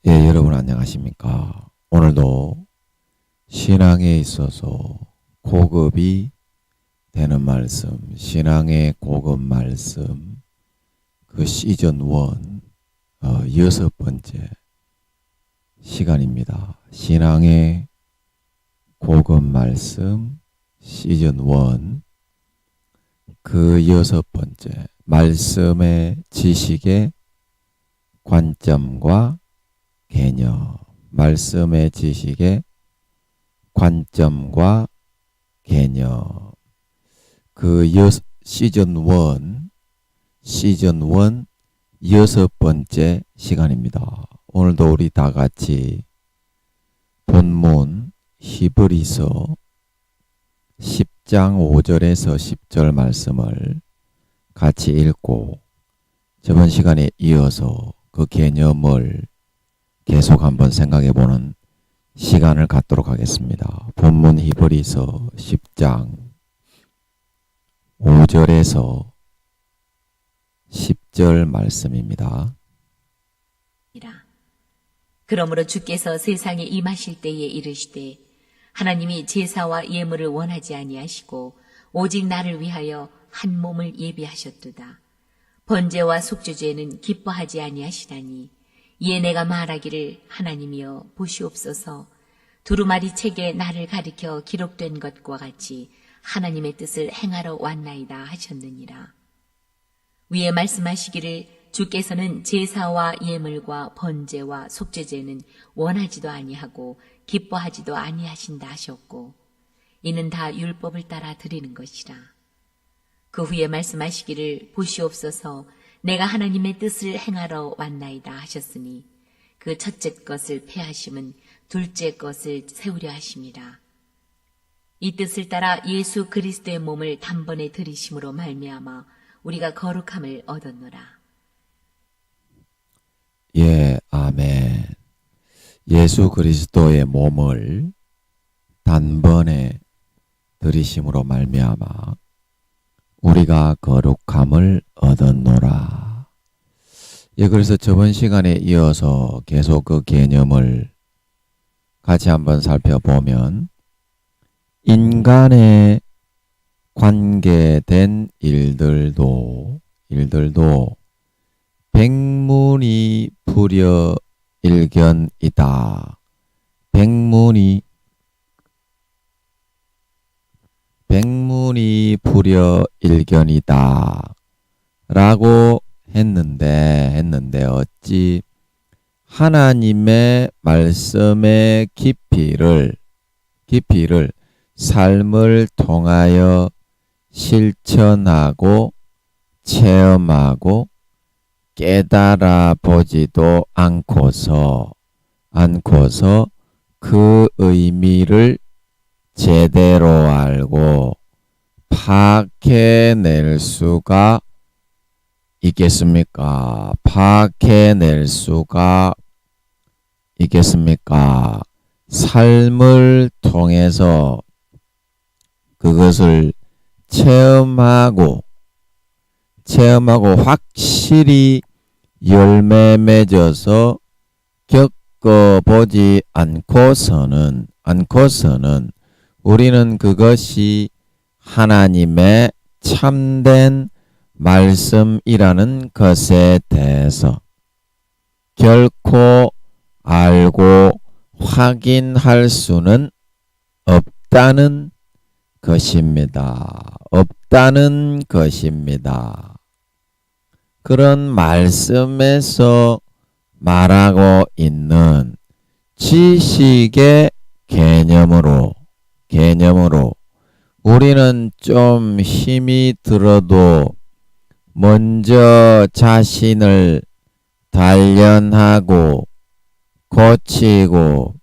예, 여러분 안녕하십니까? 오늘도 신앙에 있어서 고급이 되는 말씀, 신앙의 고급 말씀, 그 시즌 1, 여섯 번째 시간입니다. 신앙의 고급 말씀, 시즌 1, 그 여섯 번째, 말씀의 지식의 관점과 개념, 말씀의 지식의 관점과 개념. 그 시즌 1 여섯 번째 시간입니다. 오늘도 우리 다 같이 본문 히브리서 10장 5절에서 10절 말씀을 같이 읽고 저번 시간에 이어서 그 개념을 계속 한번 생각해보는 시간을 갖도록 하겠습니다. 본문 히브리서 10장 5절에서 10절 말씀입니다. 그러므로 주께서 세상에 임하실 때에 이르시되 하나님이 제사와 예물을 원하지 아니하시고 오직 나를 위하여 한 몸을 예비하셨도다. 번제와 속죄제는 기뻐하지 아니하시나니 이에 내가 말하기를 하나님이여 보시옵소서 두루마리 책에 나를 가리켜 기록된 것과 같이 하나님의 뜻을 행하러 왔나이다 하셨느니라. 위에 말씀하시기를 주께서는 제사와 예물과 번제와 속죄제는 원하지도 아니하고 기뻐하지도 아니하신다 하셨고 이는 다 율법을 따라 드리는 것이라. 그 후에 말씀하시기를 보시옵소서 내가 하나님의 뜻을 행하러 왔나이다 하셨으니 그 첫째 것을 폐하심은 둘째 것을 세우려 하심이라. 이 뜻을 따라 예수 그리스도의 몸을 단번에 들이심으로 말미암아 우리가 거룩함을 얻었노라. 예, 아멘. 예수 그리스도의 몸을 단번에 들이심으로 말미암아 우리가 거룩함을 얻었노라. 예, 그래서 저번 시간에 이어서 계속 그 개념을 같이 한번 살펴보면 인간에 관계된 일들도 백문이 불여일견이다. 백문이 불여일견이다 라고 했는데 어찌 하나님의 말씀의 깊이를 삶을 통하여 실천하고 체험하고 깨달아 보지도 않고서 그 의미를 제대로 알고 파악해낼 수가 있겠습니까? 파악해낼 수가 있겠습니까? 삶을 통해서 그것을 체험하고 확실히 열매 맺어서 겪어보지 않고서는 우리는 그것이 하나님의 참된 말씀이라는 것에 대해서 결코 알고 확인할 수는 없다는 것입니다. 그런 말씀에서 말하고 있는 지식의 개념으로 우리는 좀 힘이 들어도 먼저 자신을 단련하고 고치고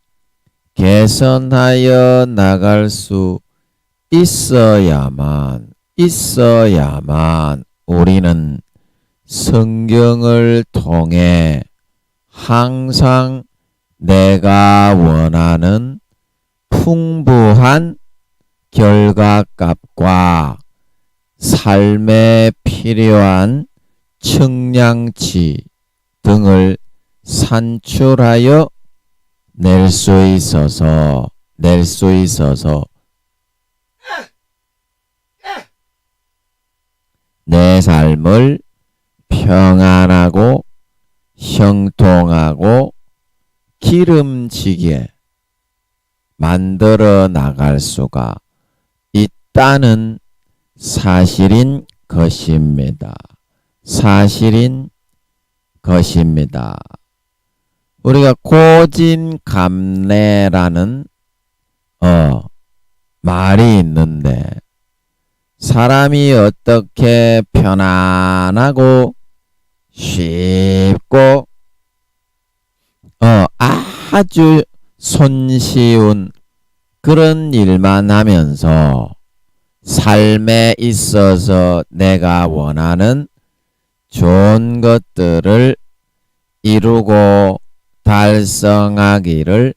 개선하여 나갈 수 있어야만 우리는 성경을 통해 항상 내가 원하는 풍부한 결과값과 삶에 필요한 청량치 등을 산출하여 낼 수 있어서 내 삶을 평안하고 형통하고 기름지게 만들어 나갈 수가 있다는 사실인 것입니다. 사실인 것입니다. 우리가 고진감래라는 말이 있는데 사람이 어떻게 편안하고 쉽고 아주 손쉬운 그런 일만 하면서 삶에 있어서 내가 원하는 좋은 것들을 이루고 달성하기를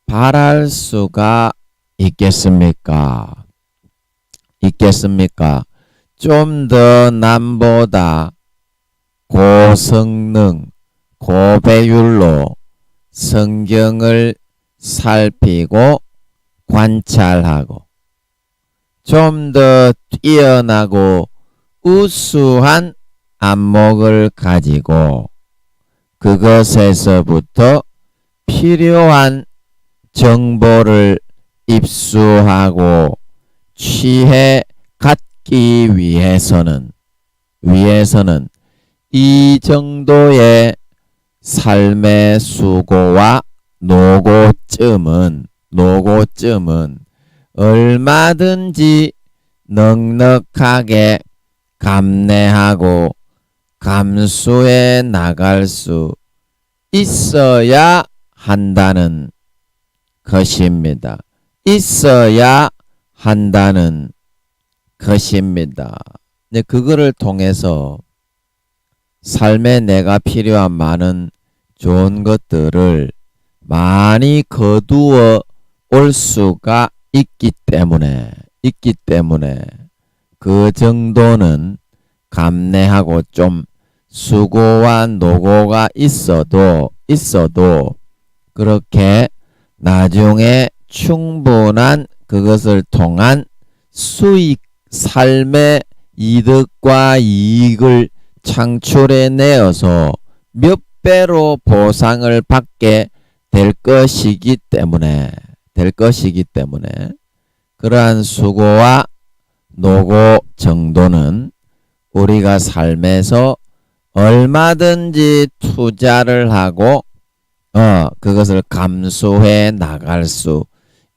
바랄 수가 있겠습니까? 좀 더 남보다 고성능, 고배율로 성경을 살피고 관찰하고 좀 더 뛰어나고 우수한 안목을 가지고 그것에서부터 필요한 정보를 입수하고 취해 갖기 위해서는 이 정도의 삶의 수고와 노고쯤은 얼마든지 넉넉하게 감내하고 감수해 나갈 수 있어야 한다는 것입니다. 그거를 통해서 삶에 내가 필요한 많은 좋은 것들을 많이 거두어 올 수가 있기 때문에 그 정도는 감내하고 좀 수고와 노고가 있어도 그렇게 나중에 충분한 그것을 통한 수익, 삶의 이득과 이익을 창출해 내어서 몇 배로 보상을 받게 될 것이기 때문에 그러한 수고와 노고 정도는 우리가 삶에서 얼마든지 투자를 하고 그것을 감수해 나갈 수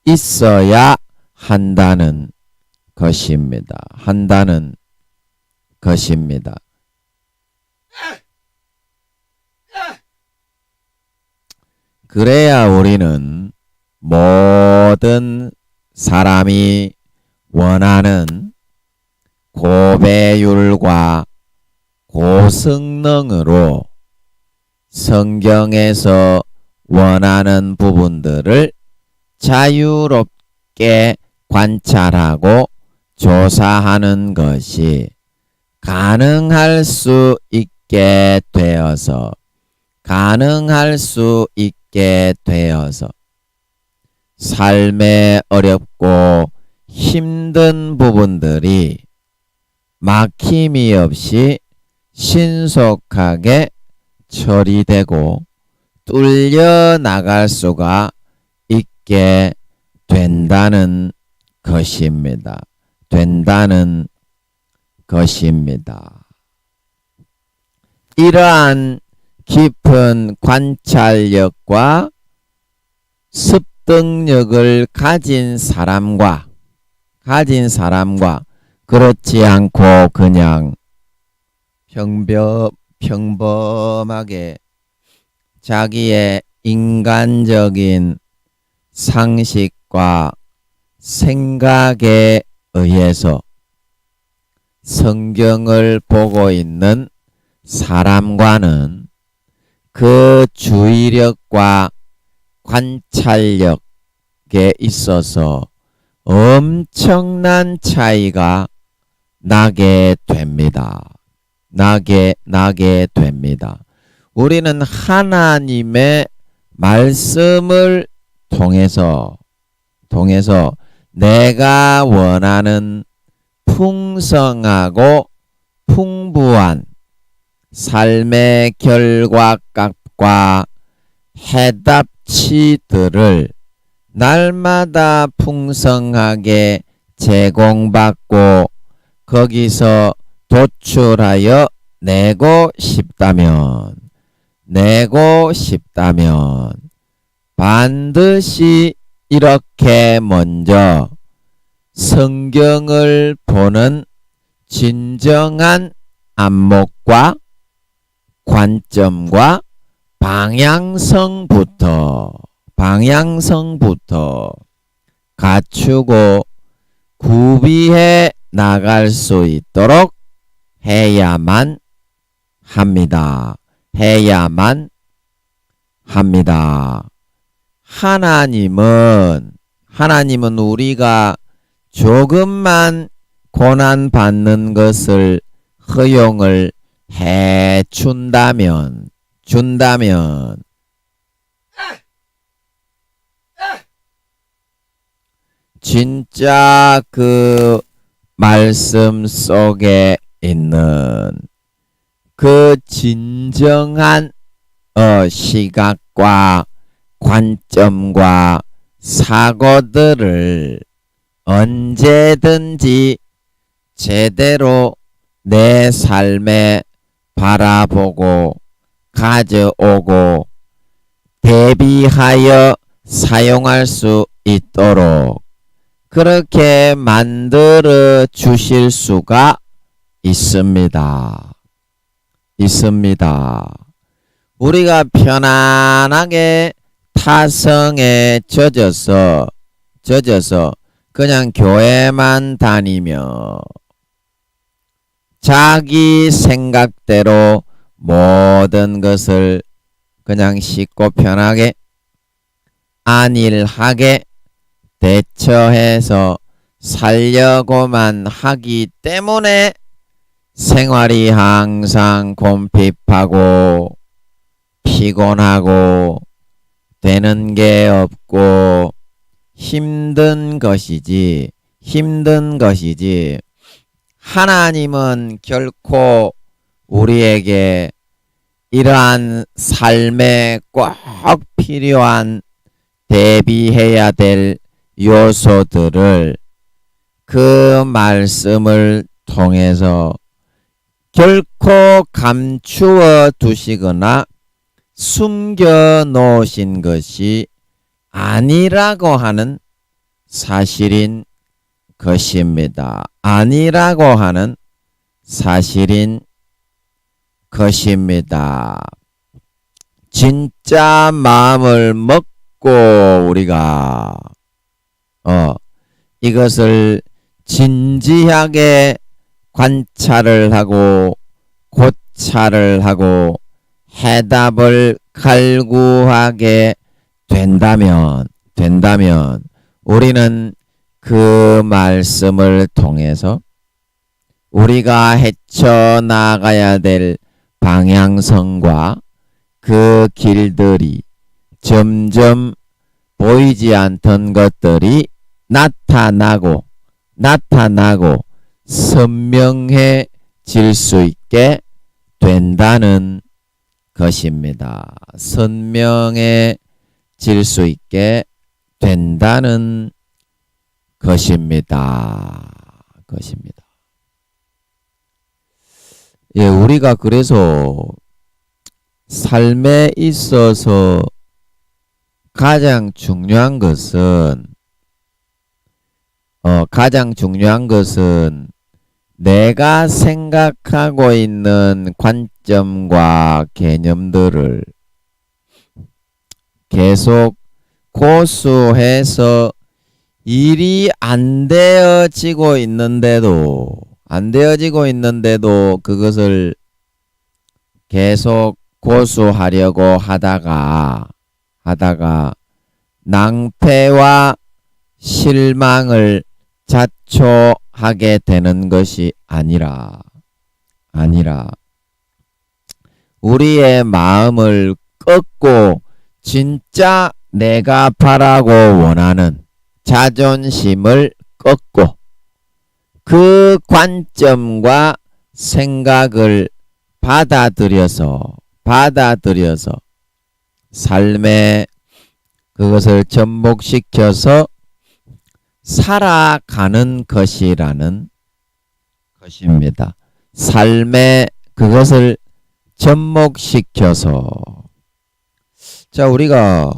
있어야 한다는 것입니다. 그래야 우리는 모든 사람이 원하는 고배율과 고성능으로 성경에서 원하는 부분들을 자유롭게 관찰하고 조사하는 것이 가능할 수 있게 되어서 삶의 어렵고 힘든 부분들이 막힘이 없이 신속하게 처리되고 뚫려 나갈 수가 있게 된다는 것입니다. 이러한 깊은 관찰력과 습득력을 가진 사람과 그렇지 않고 그냥 평범하게 자기의 인간적인 상식과 생각에 의해서 성경을 보고 있는 사람과는 그 주의력과 관찰력에 있어서 엄청난 차이가 나게 됩니다. 우리는 하나님의 말씀을 통해서 내가 원하는 풍성하고 풍부한 삶의 결과값과 해답치들을 날마다 풍성하게 제공받고 거기서 도출하여 내고 싶다면 반드시 이렇게 먼저 성경을 보는 진정한 안목과 관점과 방향성부터 갖추고 구비해 나갈 수 있도록 해야만 합니다. 하나님은 우리가 조금만 고난 받는 것을 허용을 해 준다면 진짜 그 말씀 속에 있는 그 진정한 시각과 관점과 사고들을 언제든지 제대로 내 삶에 바라보고 가져오고 대비하여 사용할 수 있도록 그렇게 만들어 주실 수가 있습니다. 우리가 편안하게 타성에 젖어서 그냥 교회만 다니며 자기 생각대로 모든 것을 그냥 쉽고 편하게 안일하게 대처해서 살려고만 하기 때문에 생활이 항상 곰핍하고 피곤하고 되는 게 없고 힘든 것이지. 하나님은 결코 우리에게 이러한 삶에 꼭 필요한 대비해야 될 요소들을 그 말씀을 통해서 결코 감추어 두시거나 숨겨 놓으신 것이 아니라고 하는 사실인 것입니다. 진짜 마음을 먹고 우리가 이것을 진지하게 관찰을 하고 고찰을 하고 해답을 갈구하게 된다면 우리는 그 말씀을 통해서 우리가 헤쳐나가야 될 방향성과 그 길들이 점점 보이지 않던 것들이 나타나고 선명해질 수 있게 된다는 것입니다. 선명해질 수 있게 된다는 것입니다. 예, 우리가 그래서 삶에 있어서 가장 중요한 것은 내가 생각하고 있는 관점과 개념들을 계속 고수해서 일이 안 되어지고 있는데도 그것을 계속 고수하려고 하다가 낭패와 실망을 자초하게 되는 것이 아니라 우리의 마음을 꺾고 진짜 내가 바라고 원하는 자존심을 꺾고 그 관점과 생각을 받아들여서 삶에 그것을 접목시켜서 살아가는 것이라는 것입니다. 삶에 그것을 접목시켜서 자 우리가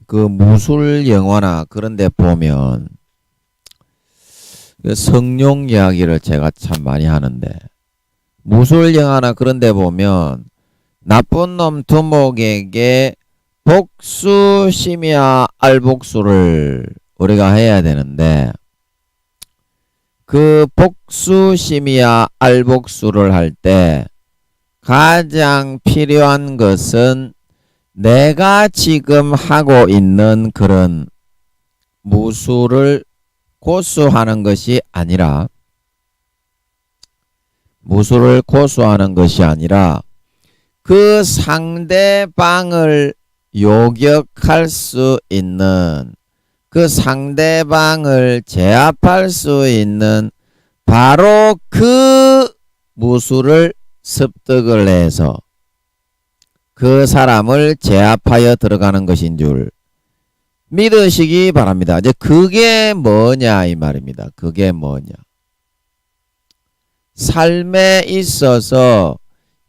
그 무술 영화나 그런 데 보면 그 성룡 이야기를 제가 참 많이 하는데 무술 영화나 그런 데 보면 나쁜 놈 두목에게 복수 심야 알복수를 우리가 해야 되는데 그 복수 심야 알복수를 할 때 가장 필요한 것은 내가 지금 하고 있는 그런 무술을 고수하는 것이 아니라 그 상대방을 요격할 수 있는 그 상대방을 제압할 수 있는 바로 그 무술을 습득을 해서 그 사람을 제압하여 들어가는 것인 줄 믿으시기 바랍니다. 이제 그게 뭐냐 이 말입니다. 그게 뭐냐. 삶에 있어서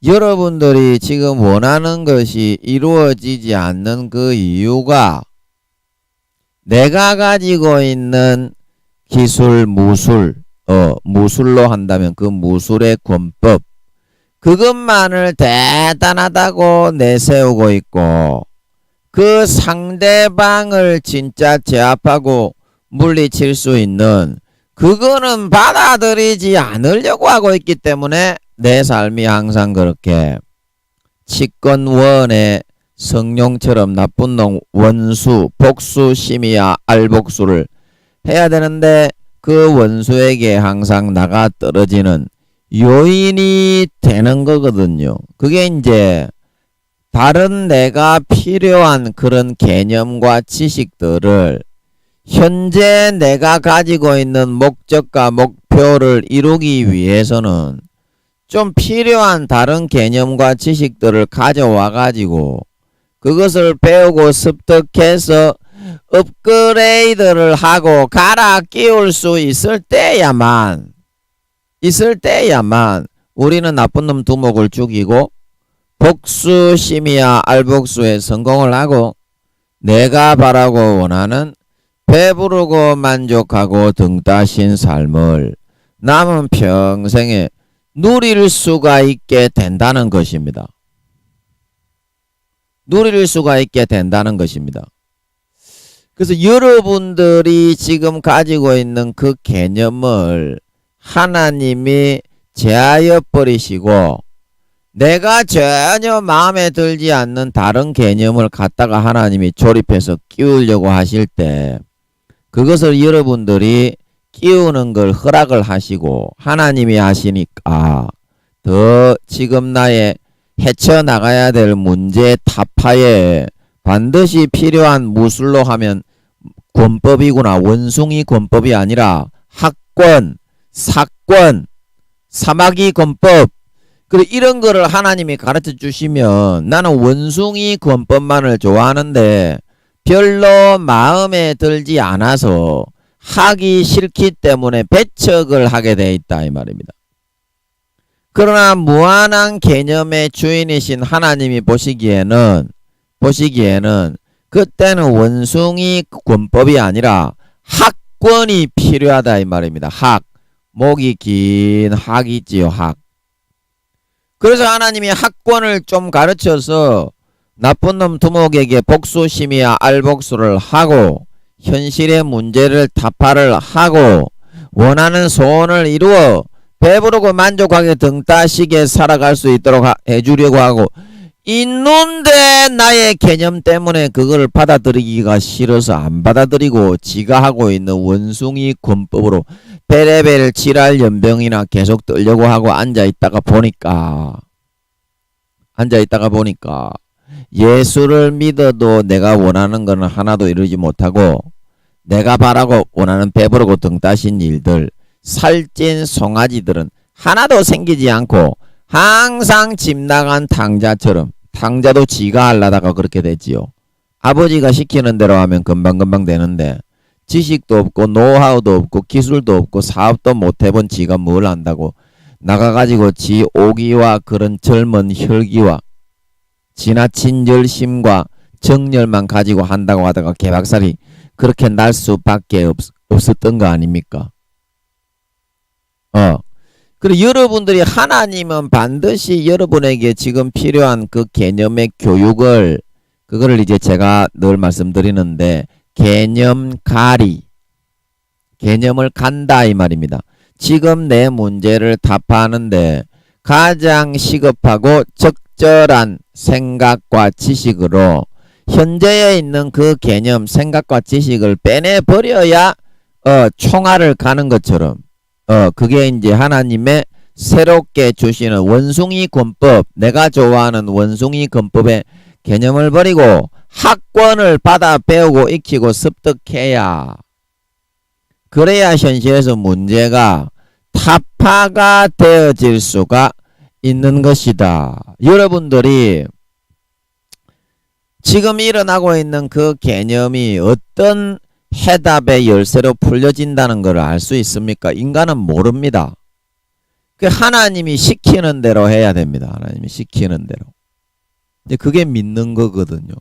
여러분들이 지금 원하는 것이 이루어지지 않는 그 이유가 내가 가지고 있는 기술, 무술로 한다면 그 무술의 권법, 그것만을 대단하다고 내세우고 있고 그 상대방을 진짜 제압하고 물리칠 수 있는 그거는 받아들이지 않으려고 하고 있기 때문에 내 삶이 항상 그렇게 치권원의 성룡처럼 나쁜 놈 원수 복수 심이야 알복수를 해야 되는데 그 원수에게 항상 나가 떨어지는 요인이 되는 거거든요. 그게 이제 다른 내가 필요한 그런 개념과 지식들을 현재 내가 가지고 있는 목적과 목표를 이루기 위해서는 좀 필요한 다른 개념과 지식들을 가져와 가지고 그것을 배우고 습득해서 업그레이드를 하고 갈아 끼울 수 있을 때야만 우리는 나쁜 놈 두목을 죽이고 복수 심이야 알복수에 성공을 하고 내가 바라고 원하는 배부르고 만족하고 등 따신 삶을 남은 평생에 누릴 수가 있게 된다는 것입니다. 그래서 여러분들이 지금 가지고 있는 그 개념을 하나님이 제하여 버리시고 내가 전혀 마음에 들지 않는 다른 개념을 갖다가 하나님이 조립해서 끼우려고 하실 때 그것을 여러분들이 끼우는 걸 허락을 하시고 하나님이 하시니까 더 지금 나의 헤쳐나가야 될 문제 타파에 반드시 필요한 무술로 하면 권법이구나. 원숭이 권법이 아니라 학권, 사권, 사마귀 권법. 그리고 이런 거를 하나님이 가르쳐 주시면 나는 원숭이 권법만을 좋아하는데 별로 마음에 들지 않아서 하기 싫기 때문에 배척을 하게 돼 있다 이 말입니다. 그러나 무한한 개념의 주인이신 하나님이 보시기에는 그때는 원숭이 권법이 아니라 학권이 필요하다 이 말입니다. 학, 목이 긴 학이지요. 학. 그래서 하나님이 학권을 좀 가르쳐서 나쁜 놈 두목에게 복수심이야 알복수를 하고 현실의 문제를 타파를 하고 원하는 소원을 이루어 배부르고 만족하게 등 따시게 살아갈 수 있도록 해주려고 하고 있는데 나의 개념 때문에 그걸 받아들이기가 싫어서 안 받아들이고 지가 하고 있는 원숭이 권법으로 베레벨 지랄 연병이나 계속 떨려고 하고 앉아있다가 보니까 앉아 있다가 보니까 예수를 믿어도 내가 원하는 거는 하나도 이루지 못하고 내가 바라고 원하는 배부르고 등 따신 일들, 살찐 송아지들은 하나도 생기지 않고 항상 집 나간 탕자처럼, 탕자도 지가 하려다가 그렇게 됐지요. 아버지가 시키는 대로 하면 금방금방 되는데 지식도 없고 노하우도 없고 기술도 없고 사업도 못 해본 지가 뭘 안다고 나가가지고 지 오기와 그런 젊은 혈기와 지나친 열심과 정열만 가지고 한다고 하다가 개박살이 그렇게 날 수밖에 없었던 거 아닙니까? 그리고 여러분들이 하나님은 반드시 여러분에게 지금 필요한 그 개념의 교육을, 그거를 이제 제가 늘 말씀드리는데 개념가리, 개념을 간다 이 말입니다. 지금 내 문제를 답하는데 가장 시급하고 적절한 생각과 지식으로 현재에 있는 그 개념, 생각과 지식을 빼내버려야 총알을 가는 것처럼 그게 이제 하나님의 새롭게 주시는 원숭이 권법, 내가 좋아하는 원숭이 권법의 개념을 버리고 학권을 받아 배우고 익히고 습득해야, 그래야 현실에서 문제가 타파가 되어질 수가 있는 것이다. 여러분들이 지금 일어나고 있는 그 개념이 어떤 해답의 열쇠로 풀려진다는 것을 알 수 있습니까? 인간은 모릅니다. 그 하나님이 시키는 대로 해야 됩니다. 하나님이 시키는 대로. 이제 그게 믿는 거거든요.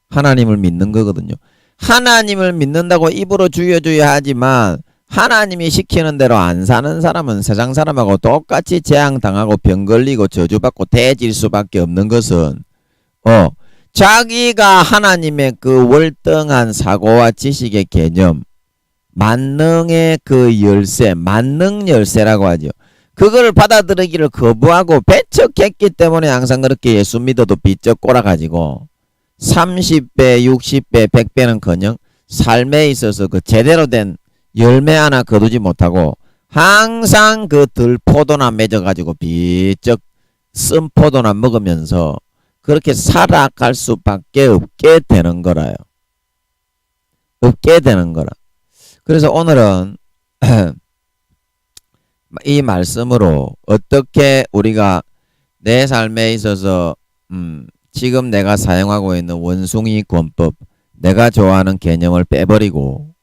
하나님을 믿는 거거든요. 하나님을 믿는다고 입으로 주여주여 하지만 하나님이 시키는 대로 안 사는 사람은 세상 사람하고 똑같이 재앙당하고 병 걸리고 저주받고 대질 수밖에 없는 것은 자기가 하나님의 그 월등한 사고와 지식의 개념, 만능의 그 열쇠, 만능 열쇠라고 하죠. 그걸 받아들이기를 거부하고 배척했기 때문에 항상 그렇게 예수 믿어도 비쩍 꼬라가지고 30배, 60배, 100배는커녕 삶에 있어서 그 제대로 된 열매 하나 거두지 못하고 항상 그 들포도나 맺어가지고 비쩍 쓴 포도나 먹으면서 그렇게 살아갈 수밖에 없게 되는 거라요. 없게 되는 거라. 그래서 오늘은 이 말씀으로 어떻게 우리가 내 삶에 있어서 지금 내가 사용하고 있는 원숭이 권법, 내가 좋아하는 개념을 빼버리고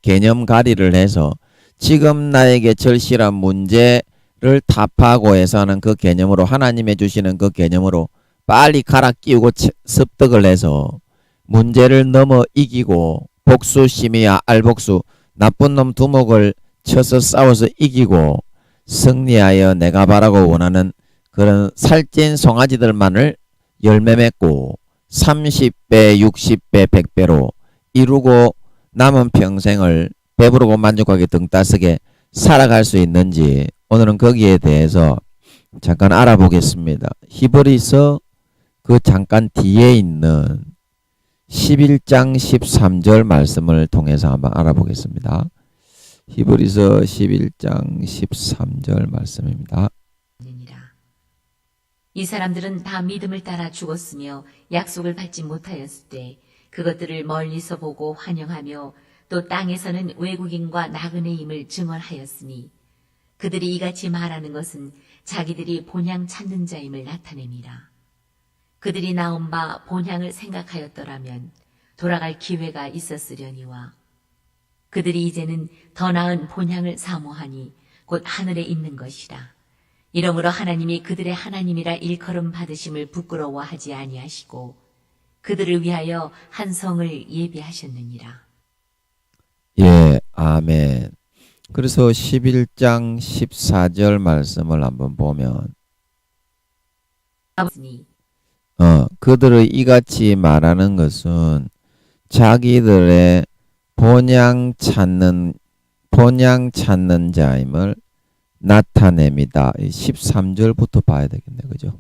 개념 가리를 해서 지금 나에게 절실한 문제를 답하고 해서 하는 그 개념으로, 하나님의 주시는 그 개념으로 빨리 갈아 끼우고 습득을 해서 문제를 넘어 이기고 복수 심의와 알복수, 나쁜 놈 두목을 쳐서 싸워서 이기고 승리하여 내가 바라고 원하는 그런 살찐 송아지들만을 열매 맺고 30배, 60배, 100배로 이루고 남은 평생을 배부르고 만족하게 등따스게 살아갈 수 있는지 오늘은 거기에 대해서 잠깐 알아보겠습니다. 히브리서 그 잠깐 뒤에 있는 11장 13절 말씀을 통해서 한번 알아보겠습니다. 히브리서 11장 13절 말씀입니다. 이 사람들은 다 믿음을 따라 죽었으며 약속을 받지 못하였을 때 그것들을 멀리서 보고 환영하며 또 땅에서는 외국인과 나그네임을 증언하였으니 그들이 이같이 말하는 것은 자기들이 본향 찾는 자임을 나타냅니다. 그들이 나온 바 본향을 생각하였더라면 돌아갈 기회가 있었으려니와 그들이 이제는 더 나은 본향을 사모하니 곧 하늘에 있는 것이라. 이러므로 하나님이 그들의 하나님이라 일컬음 받으심을 부끄러워하지 아니하시고 그들을 위하여 한 성을 예비하셨느니라. 예, 아멘. 그래서 11장 14절 말씀을 한번 보면 그들의 이같이 말하는 것은 자기들의 본향 찾는 자임을 나타냅니다. 13절부터 봐야 되겠네, 그죠?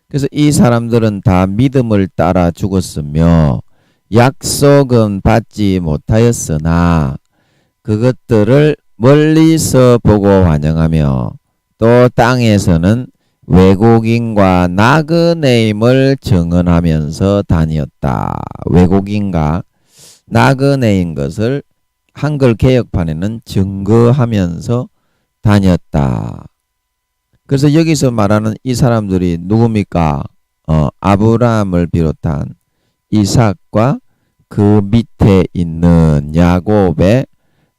그래서 이 사람들은 다 믿음을 따라 죽었으며 약속은 받지 못하였으나 그것들을 멀리서 보고 환영하며 또 땅에서는 외국인과 나그네임을 증언하면서 다녔다. 외국인과 나그네인 것을 한글 개역판에는 증거하면서 다녔다. 그래서 여기서 말하는 이 사람들이 누굽니까? 아브라함을 비롯한 이삭과 그 밑에 있는 야곱의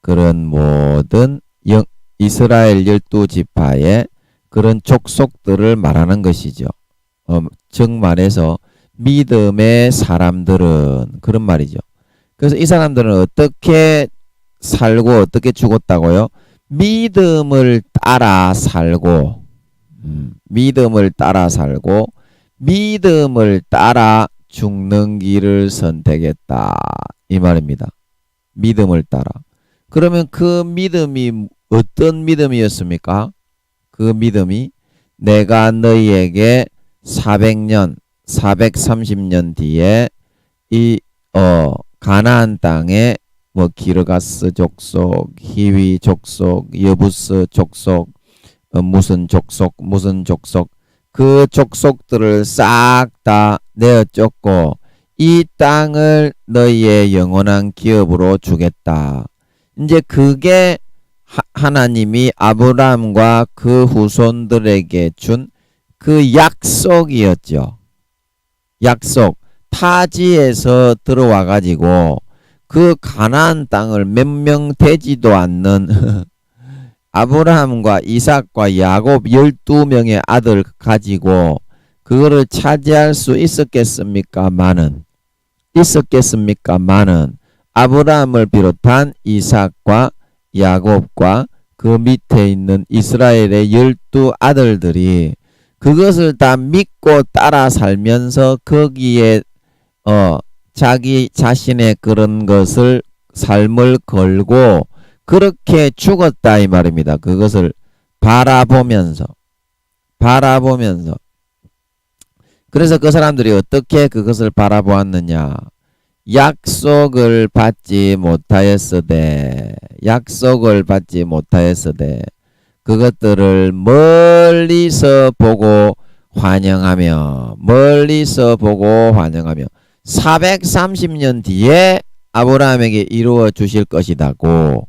그런 모든 이스라엘 12지파의 그런 족속들을 말하는 것이죠. 즉 말해서 믿음의 사람들은 그런 말이죠. 그래서 이 사람들은 어떻게 살고 어떻게 죽었다고요? 믿음을 따라 살고 믿음을 따라 살고 믿음을 따라 죽는 길을 선택했다. 이 말입니다. 믿음을 따라. 그러면 그 믿음이 어떤 믿음이었습니까? 그 믿음이 내가 너희에게 400년, 430년 뒤에 이 가나안 땅에 뭐 기르가스 족속, 히위 족속, 여부스 족속, 무슨 족속 그 족속들을 싹 다 내어 쫓고 이 땅을 너희의 영원한 기업으로 주겠다. 이제 그게 하나님이 아브라함과 그 후손들에게 준 그 약속이었죠. 약속. 타지에서 들어와 가지고 그 가나안 땅을 몇 명 되지도 않는 아브라함과 이삭과 야곱 12명의 아들 가지고 그거를 차지할 수 있었겠습니까마는 아브라함을 비롯한 이삭과 야곱과 그 밑에 있는 이스라엘의 12아들들이 그것을 다 믿고 따라 살면서 거기에 자기 자신의 그런 것을 삶을 걸고 그렇게 죽었다 이 말입니다. 그것을 바라보면서 그래서 그 사람들이 어떻게 그것을 바라보았느냐. 약속을 받지 못하였으되 그것들을 멀리서 보고 환영하며 430년 뒤에 아브라함에게 이루어 주실 것이다고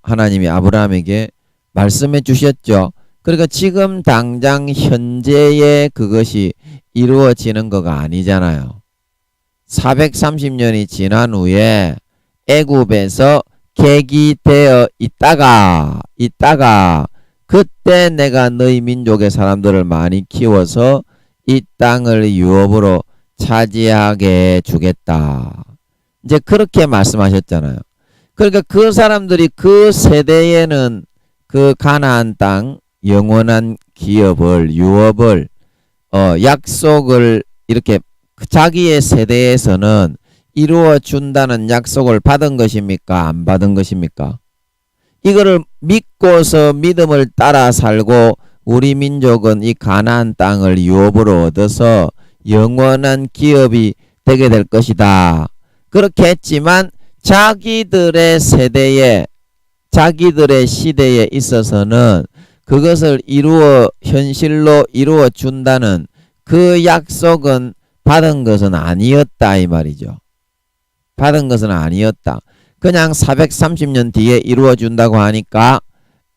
하나님이 아브라함에게 말씀해 주셨죠. 그러니까 지금 당장 현재의 그것이 이루어지는 거가 아니잖아요. 430년이 지난 후에 애굽에서 객이되어 있다가 그때 내가 너희 민족의 사람들을 많이 키워서 이 땅을 유업으로 차지하게 주겠다. 이제 그렇게 말씀하셨잖아요. 그러니까 그 사람들이 그 세대에는 그 가나안 땅 영원한 기업을 유업을 약속을 이렇게 자기의 세대에서는 이루어 준다는 약속을 받은 것입니까? 안 받은 것입니까? 이거를 믿고서 믿음을 따라 살고 우리 민족은 이 가나안 땅을 유업으로 얻어서 영원한 기업이 되게 될 것이다. 그렇게 했지만 자기들의 세대에 자기들의 시대에 있어서는 그것을 현실로 이루어 준다는 그 약속은 받은 것은 아니었다 이 말이죠. 받은 것은 아니었다. 그냥 430년 뒤에 이루어 준다고 하니까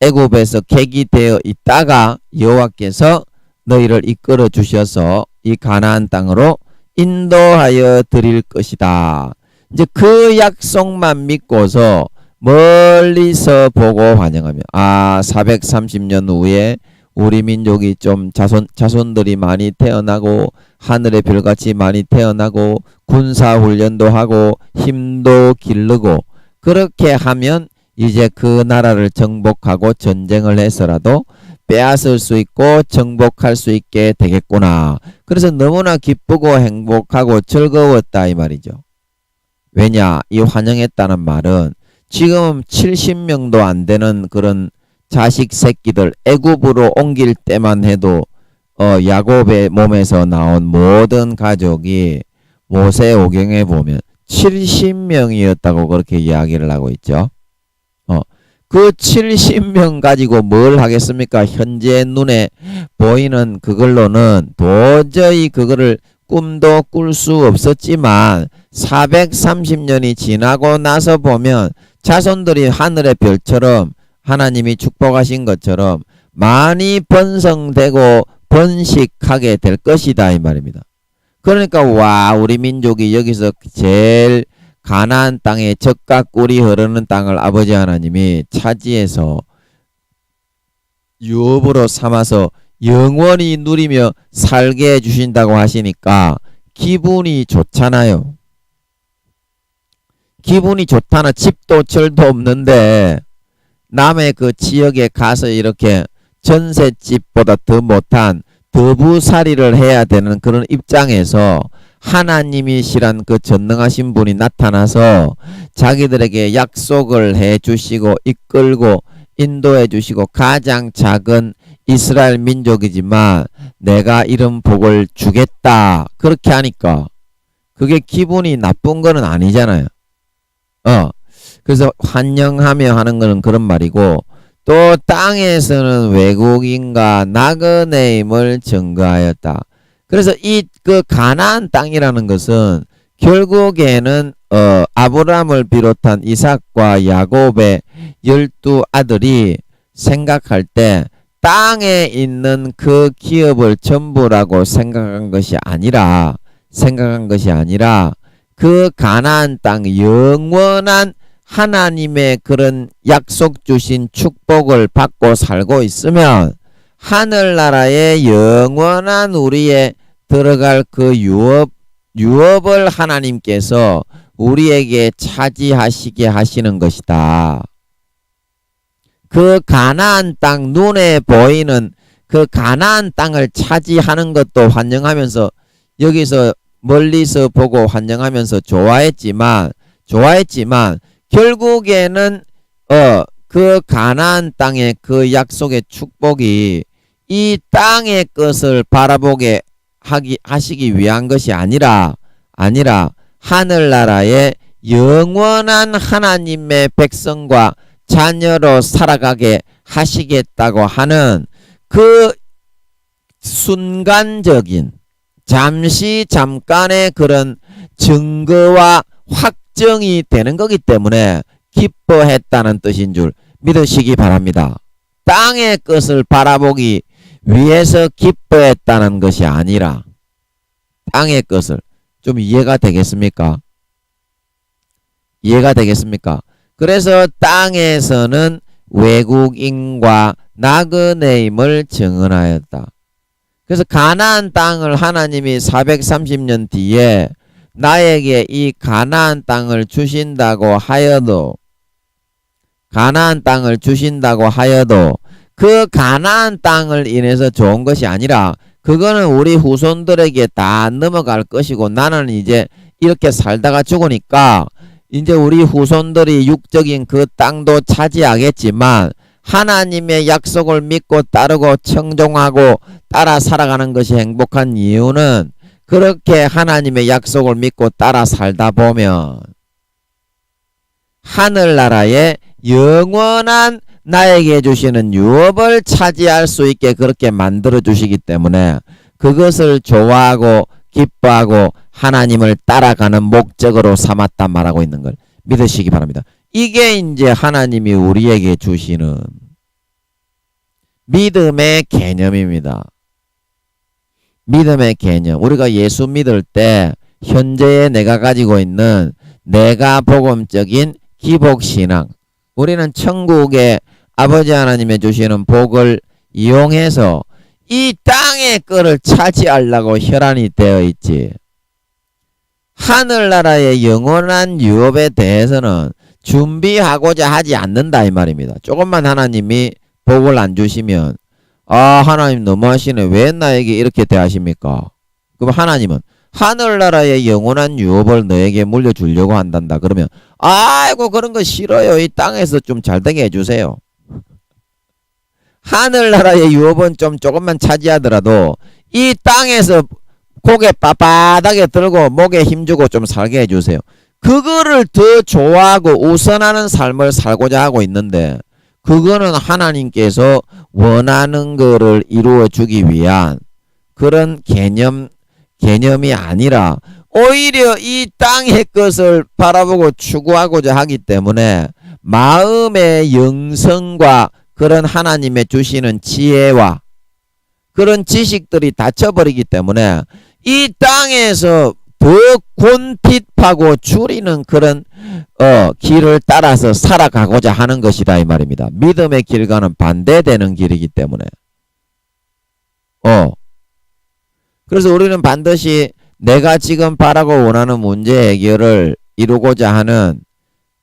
애굽에서 객이 되어 있다가 여호와께서 너희를 이끌어 주셔서 이 가나안 땅으로 인도하여 드릴 것이다. 이제 그 약속만 믿고서 멀리서 보고 환영하며 430년 후에 우리 민족이 좀 자손들이 많이 태어나고 하늘의 별같이 많이 태어나고 군사훈련도 하고 힘도 기르고 그렇게 하면 이제 그 나라를 정복하고 전쟁을 해서라도 빼앗을 수 있고 정복할 수 있게 되겠구나. 그래서 너무나 기쁘고 행복하고 즐거웠다 이 말이죠. 왜냐? 이 환영했다는 말은 지금 70명도 안 되는 그런 자식 새끼들 애굽으로 옮길 때만 해도 야곱의 몸에서 나온 모든 가족이 모세오경에 보면 70명이었다고 그렇게 이야기를 하고 있죠. 그 70명 가지고 뭘 하겠습니까? 현재 눈에 보이는 그걸로는 도저히 그거를 꿈도 꿀 수 없었지만 430년이 지나고 나서 보면 자손들이 하늘의 별처럼 하나님이 축복하신 것처럼 많이 번성되고 번식하게 될 것이다 이 말입니다. 그러니까 와 우리 민족이 여기서 제일 가나안 땅에 젖과 꿀이 흐르는 땅을 아버지 하나님이 차지해서 유업으로 삼아서 영원히 누리며 살게 해주신다고 하시니까 기분이 좋잖아요. 기분이 좋다나 집도 철도 없는데 남의 그 지역에 가서 이렇게 전셋집보다 더 못한 더부살이를 해야 되는 그런 입장에서 하나님이시란 그 전능하신 분이 나타나서 자기들에게 약속을 해 주시고 이끌고 인도해 주시고 가장 작은 이스라엘 민족이지만 내가 이런 복을 주겠다 그렇게 하니까 그게 기분이 나쁜 거는 아니잖아요. 그래서 환영하며 하는 거는 그런 말이고 또 땅에서는 외국인과 나그네임을 증거하였다. 그래서 이 그 가나안 땅이라는 것은 결국에는 아브라함을 비롯한 이삭과 야곱의 12아들이 생각할 때 땅에 있는 그 기업을 전부라고 생각한 것이 아니라 그 가나안 땅 영원한 하나님의 그런 약속 주신 축복을 받고 살고 있으면 하늘나라의 영원한 우리의 들어갈 그 유업을 하나님께서 우리에게 차지하시게 하시는 것이다. 그 가나안 땅 눈에 보이는 그 가나안 땅을 차지하는 것도 환영하면서 여기서 멀리서 보고 환영하면서 좋아했지만 결국에는 그 가나안 땅의 그 약속의 축복이 이 땅의 것을 바라보게 하시기 위한 것이 아니라 하늘나라의 영원한 하나님의 백성과 자녀로 살아가게 하시겠다고 하는 그 순간적인 잠깐의 그런 증거와 확정이 되는 거기 때문에 기뻐했다는 뜻인 줄 믿으시기 바랍니다. 땅의 것을 바라보기 위해서 기뻐했다는 것이 아니라 땅의 것을 좀 이해가 되겠습니까? 그래서 땅에서는 외국인과 나그네임을 증언하였다. 그래서 가나안 땅을 하나님이 430년 뒤에 나에게 이 가나안 땅을 주신다고 하여도 그 가나안 땅을 인해서 좋은 것이 아니라 그거는 우리 후손들에게 다 넘어갈 것이고 나는 이제 이렇게 살다가 죽으니까 이제 우리 후손들이 육적인 그 땅도 차지하겠지만 하나님의 약속을 믿고 따르고 청종하고 따라 살아가는 것이 행복한 이유는 그렇게 하나님의 약속을 믿고 따라 살다 보면 하늘나라의 영원한 나에게 주시는 유업을 차지할 수 있게 그렇게 만들어 주시기 때문에 그것을 좋아하고 기뻐하고 하나님을 따라가는 목적으로 삼았다 말하고 있는 걸 믿으시기 바랍니다. 이게 이제 하나님이 우리에게 주시는 믿음의 개념입니다. 믿음의 개념. 우리가 예수 믿을 때 현재의 내가 가지고 있는 내가 복음적인 기복신앙. 우리는 천국의 아버지 하나님의 주시는 복을 이용해서 이 땅의 거를 차지하려고 혈안이 되어 있지. 하늘나라의 영원한 유업에 대해서는 준비하고자 하지 않는다 이 말입니다. 조금만 하나님이 복을 안 주시면 하나님 너무하시네. 왜 나에게 이렇게 대하십니까? 그럼 하나님은 하늘나라의 영원한 유업을 너에게 물려주려고 한단다. 그러면 아이고 그런 거 싫어요. 이 땅에서 좀 잘되게 해주세요. 하늘나라의 유업은 좀 조금만 차지하더라도 이 땅에서 고개 빳빳하게 들고 목에 힘주고 좀 살게 해주세요. 그거를 더 좋아하고 우선하는 삶을 살고자 하고 있는데 그거는 하나님께서 원하는 거를 이루어 주기 위한 그런 개념이 아니라 오히려 이 땅의 것을 바라보고 추구하고자 하기 때문에 마음의 영성과 그런 하나님의 주시는 지혜와 그런 지식들이 닫혀버리기 때문에 이 땅에서 더 곤핍하고 줄이는 그런 길을 따라서 살아가고자 하는 것이다 이 말입니다. 믿음의 길과는 반대되는 길이기 때문에 그래서 우리는 반드시 내가 지금 바라고 원하는 문제 해결을 이루고자 하는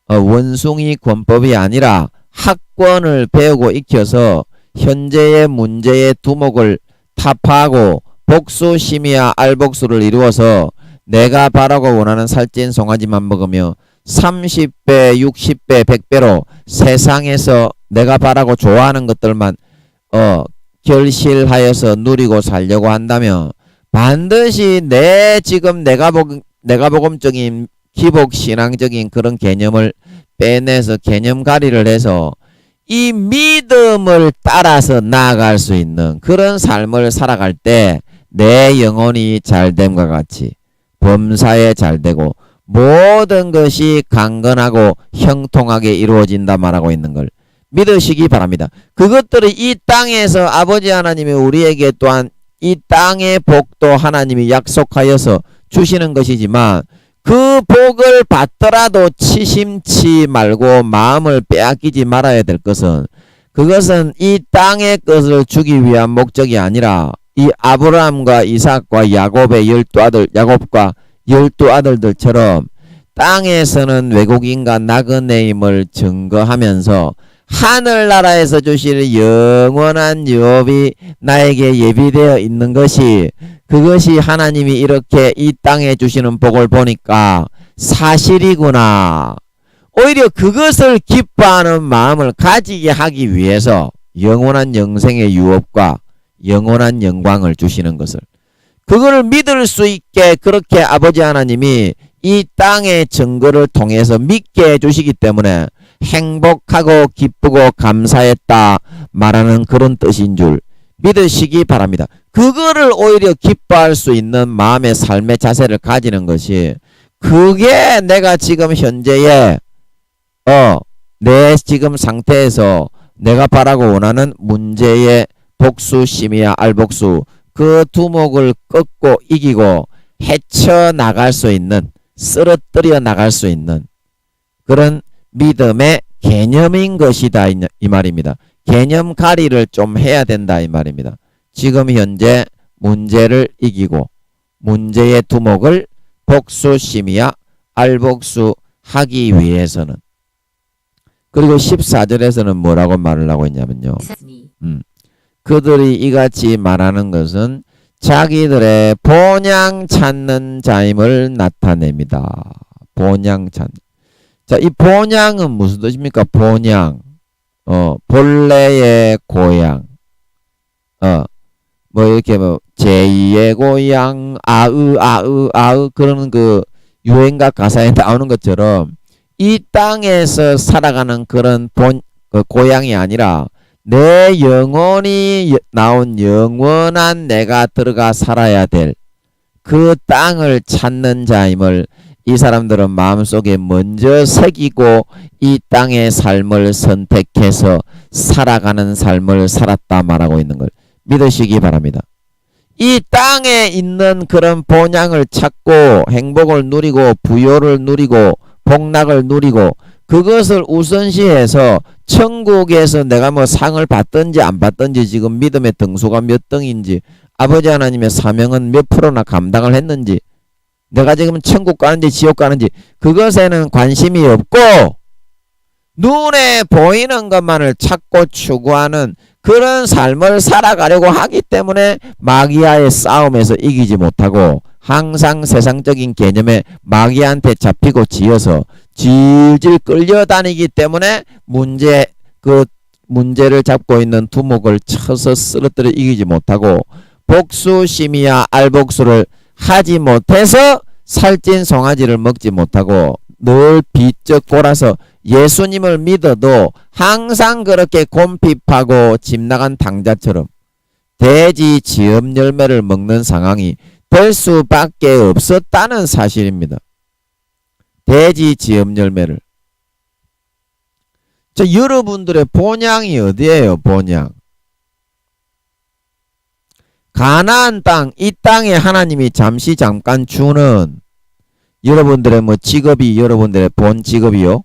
원숭이 권법이 아니라 학권을 배우고 익혀서 현재의 문제의 두목을 타파하고 복수, 심의와 알복수를 이루어서 내가 바라고 원하는 살찐 송아지만 먹으며 30배, 60배, 100배로 세상에서 내가 바라고 좋아하는 것들만 결실하여서 누리고 살려고 한다면 반드시 내 지금 내가복음적인 기복신앙적인 그런 개념을 빼내서 개념가리를 해서 이 믿음을 따라서 나아갈 수 있는 그런 삶을 살아갈 때 내 영혼이 잘됨과 같이 범사에 잘되고 모든 것이 강건하고 형통하게 이루어진다 말하고 있는 걸 믿으시기 바랍니다. 그것들이 이 땅에서 아버지 하나님이 우리에게 또한 이 땅의 복도 하나님이 약속하여서 주시는 것이지만 그 복을 받더라도 치심치 말고 마음을 빼앗기지 말아야 될 것은 그것은 이 땅의 것을 주기 위한 목적이 아니라 이 아브라함과 이삭과 야곱과 12아들들처럼 땅에서는 외국인과 나그네임을 증거하면서 하늘나라에서 주실 영원한 유업이 나에게 예비되어 있는 것이 그것이 하나님이 이렇게 이 땅에 주시는 복을 보니까 사실이구나. 오히려 그것을 기뻐하는 마음을 가지게 하기 위해서 영원한 영생의 유업과 영원한 영광을 주시는 것을 그거를 믿을 수 있게 그렇게 아버지 하나님이 이 땅의 증거를 통해서 믿게 해주시기 때문에 행복하고 기쁘고 감사했다 말하는 그런 뜻인 줄 믿으시기 바랍니다. 그거를 오히려 기뻐할 수 있는 마음의 삶의 자세를 가지는 것이 그게 내가 지금 현재의 내 지금 상태에서 내가 바라고 원하는 문제의 복수, 심의와 알복수 그 두목을 꺾고 이기고 헤쳐나갈 수 있는 쓰러뜨려 나갈 수 있는 그런 믿음의 개념인 것이다 이 말입니다. 개념 가리를 좀 해야 된다 이 말입니다. 지금 현재 문제를 이기고 문제의 두목을 복수, 심의와 알복수 하기 위해서는 그리고 14절에서는 뭐라고 말을 하고 있냐면요. 그들이 이같이 말하는 것은 자기들의 본향 찾는 자임을 나타냅니다. 본향 찾는. 자, 이 본향은 무슨 뜻입니까? 본향. 본래의 고향. 뭐 이렇게 뭐 제2의 고향, 아으 그러는 그 유행가 가사에 나오는 것처럼 이 땅에서 살아가는 그런 그 고향이 아니라 내 영혼이 나온 영원한 내가 들어가 살아야 될 그 땅을 찾는 자임을 이 사람들은 마음속에 먼저 새기고 이 땅의 삶을 선택해서 살아가는 삶을 살았다 말하고 있는 걸 믿으시기 바랍니다. 이 땅에 있는 그런 본향을 찾고 행복을 누리고 부요를 누리고 복락을 누리고 그것을 우선시해서 천국에서 내가 뭐 상을 받든지 안 받든지 지금 믿음의 등수가 몇 등인지 아버지 하나님의 사명은 몇 프로나 감당을 했는지 내가 지금 천국 가는지 지옥 가는지 그것에는 관심이 없고 눈에 보이는 것만을 찾고 추구하는 그런 삶을 살아가려고 하기 때문에 마귀와의 싸움에서 이기지 못하고 항상 세상적인 개념에 마귀한테 잡히고 지어서 질질 끌려다니기 때문에 문제를 잡고 있는 두목을 쳐서 쓰러뜨려 이기지 못하고 복수, 심의와 알복수를 하지 못해서 살찐 송아지를 먹지 못하고 늘 비쩍 골아서 예수님을 믿어도 항상 그렇게 곰핍하고 집 나간 당자처럼 돼지 지읍 열매를 먹는 상황이 될 수밖에 없었다는 사실입니다. 돼지 지읍 열매를. 여러분들의 본향이 어디예요? 본향. 가나안 땅, 이 땅에 하나님이 잠시 잠깐 주는 여러분들의 직업이 여러분들의 본 직업이요.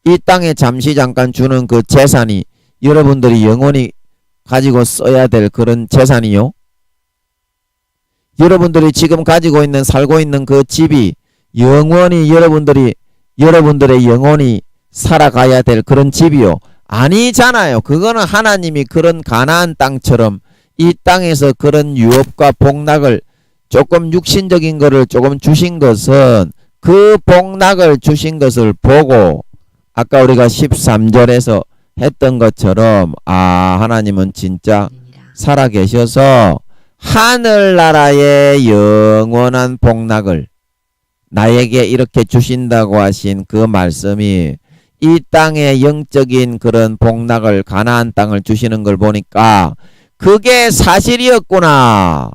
이 땅에 잠시 잠깐 주는 그 재산이 여러분들이 영원히 가지고 써야 될 그런 재산이요. 여러분들이 지금 가지고 있는 살고 있는 그 집이 영원히 여러분들의 영혼이 살아가야 될 그런 집이요. 아니잖아요. 그거는 하나님이 그런 가나안 땅처럼 이 땅에서 그런 유업과 복락을 조금 육신적인 거를 조금 주신 것은 그 복락을 주신 것을 보고 아까 우리가 13절에서 했던 것처럼 하나님은 진짜 살아계셔서 하늘나라의 영원한 복락을 나에게 이렇게 주신다고 하신 그 말씀이 이 땅의 영적인 그런 복락을 가나안 땅을 주시는 걸 보니까 그게 사실이었구나.